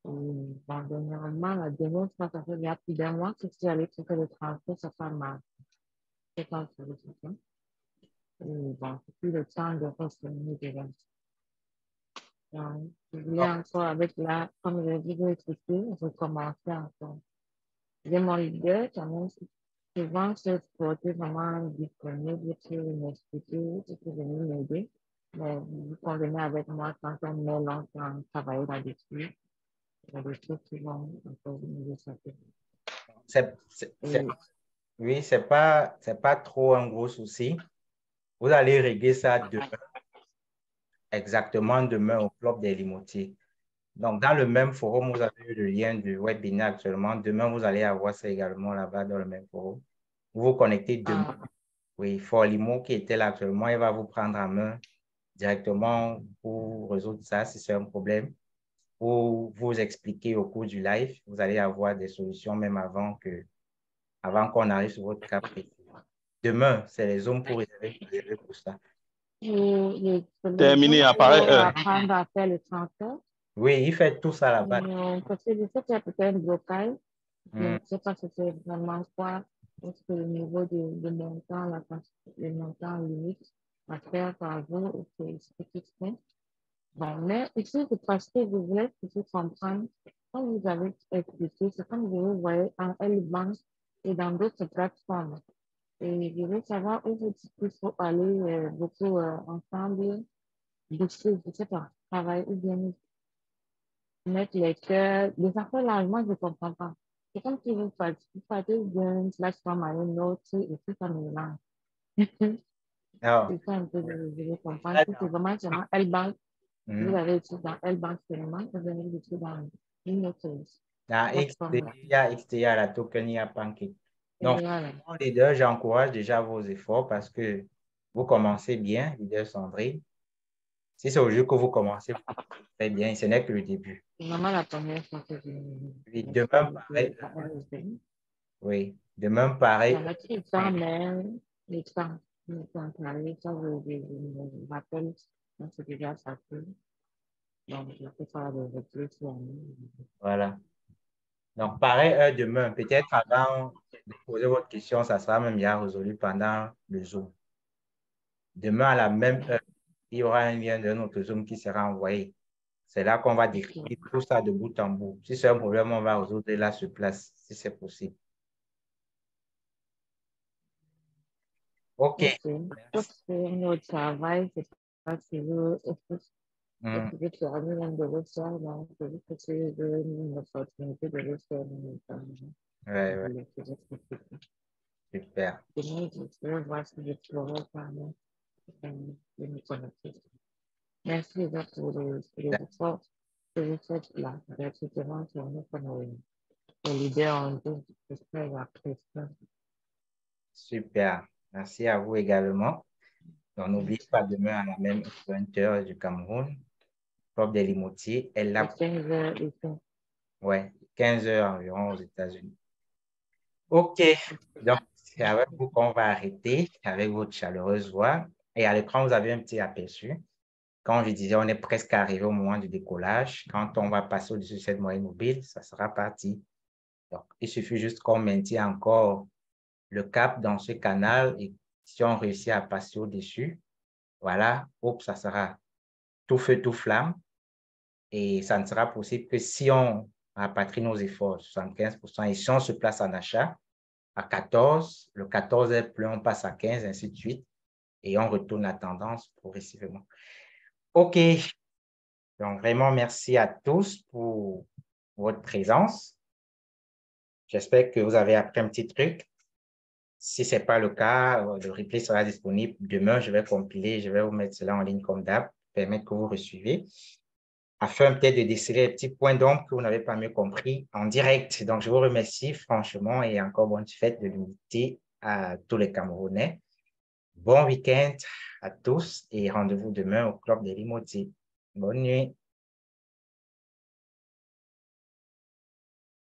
[SPEAKER 6] Bon, dernièrement, la dernière fois, ça fait il y a plus d'un mois que je suis allée faire le transfert, ça fait ma séquence de soutien. Et bon, c'est plus le temps de revenir de là. Donc, je voulais encore avec la, comme je l'ai dit, je commençais encore. J'ai mon leader, quand même, souvent, se porter vraiment disponible pour m'expliquer, pour venir m'aider. Mais vous convenez avec moi quand on met longtemps à travailler là-dessus. Il y a des choses qui vont encore nous échapper.
[SPEAKER 3] Oui, c'est pas trop un gros souci. Vous allez régler ça demain, exactement demain au Club des Limoutiers. Donc, dans le même forum, vous avez eu le lien du webinaire actuellement. Demain, vous allez avoir ça également là-bas dans le même forum. Vous vous connectez demain. Oui, Forlimo qui était là actuellement, il va vous prendre en main directement pour résoudre ça si c'est un problème. Ou vous expliquer au cours du live, vous allez avoir des solutions même avant qu'on arrive sur votre cas précis. Demain, c'est les hommes pour réserver pour ça.
[SPEAKER 4] Terminé à pareille heure.
[SPEAKER 6] Apprendre à faire le transfert.
[SPEAKER 3] Oui, il fait tout ça là-bas.
[SPEAKER 6] Parce que je sais qu'il y a peut-être un blocage. Je ne sais pas si c'est vraiment quoi. Est-ce que le niveau de montant, le montant limite à faire par jour, c'est spécifique. Bon, mais ici, c'est parce que je voulais que vous compreniez, comme vous avez expliqué, c'est comme vous voyez en L-Bank et dans d'autres plateformes. Et je veux savoir où il faut aller beaucoup ensemble, boucher, je ne sais pas, travailler ou bien mettre les cœurs. Des affaires là, moi, je ne comprends pas. C'est comme si vous partez d'une plateforme à une autre et puis ça me mélange. C'est ça un peu que je veux comprendre. Si c'est vraiment seulement L-Bank, vous avez étudié dans L-Bank seulement, vous avez étudié dans une autre plateforme.
[SPEAKER 3] Il y a XDA, la token, il y a Pancake. Donc, les deux, j'encourage déjà vos efforts parce que vous commencez bien, leader Sandrine. Si c'est au jeu que vous commencez, très bien, ce n'est que le début.
[SPEAKER 6] C'est vraiment la première fois que je
[SPEAKER 3] oui, demain, pareil. Oui, demain, pareil.
[SPEAKER 6] Ça va être le temps, mais le temps travailler, ça, je me rappelle, c'est déjà ça fait. Donc, je peux faire des réflexions.
[SPEAKER 3] Voilà. Donc, pareil, demain, peut-être avant de poser votre question, ça sera même bien résolu pendant le Zoom. Demain, à la même heure, il y aura un lien de notre Zoom qui sera envoyé. C'est là qu'on va décrire tout ça de bout en bout. Si c'est un problème, on va résoudre là sur place, si c'est possible. OK.
[SPEAKER 6] C'est notre travail, c'est pas si vous pouvez terminer de le faire, donc c'est une opportunité de le faire.
[SPEAKER 3] Ouais. Super.
[SPEAKER 6] Je vais voir si je pourrais parler de me connecter. Merci pour les efforts que vous faites là. Gratuitement sur nous comme l'idée en deux. J'espère apprécier.
[SPEAKER 3] Super. Merci à vous également. Donc, n'oubliez pas demain à la même 20h du Cameroun, Club des Limoutiers est là.
[SPEAKER 6] 15h ici.
[SPEAKER 3] Ouais, 15h environ aux États-Unis. OK. Donc, c'est avec vous qu'on va arrêter avec votre chaleureuse voix. Et à l'écran, vous avez un petit aperçu. Quand je disais, on est presque arrivé au moment du décollage. Quand on va passer au-dessus de cette moyenne mobile, ça sera parti. Donc, il suffit juste qu'on maintienne encore le cap dans ce canal et si on réussit à passer au-dessus, voilà, hop, ça sera tout feu, tout flamme. Et ça ne sera possible que si on rapatrie nos efforts, 75%, et si on se place en achat à 14, le 14 est plus, on passe à 15, ainsi de suite, et on retourne la tendance progressivement. OK. Donc, vraiment, merci à tous pour votre présence. J'espère que vous avez appris un petit truc. Si ce n'est pas le cas, le replay sera disponible. Demain, je vais compiler, je vais vous mettre cela en ligne comme d'hab, permettre que vous receviez, afin peut-être de déceler les petits points d'ombre que vous n'avez pas mieux compris en direct. Donc, je vous remercie franchement et encore bonne fête de l'unité à tous les Camerounais. Bon week-end à tous et rendez-vous demain au Club des Limoutiers. Bonne nuit.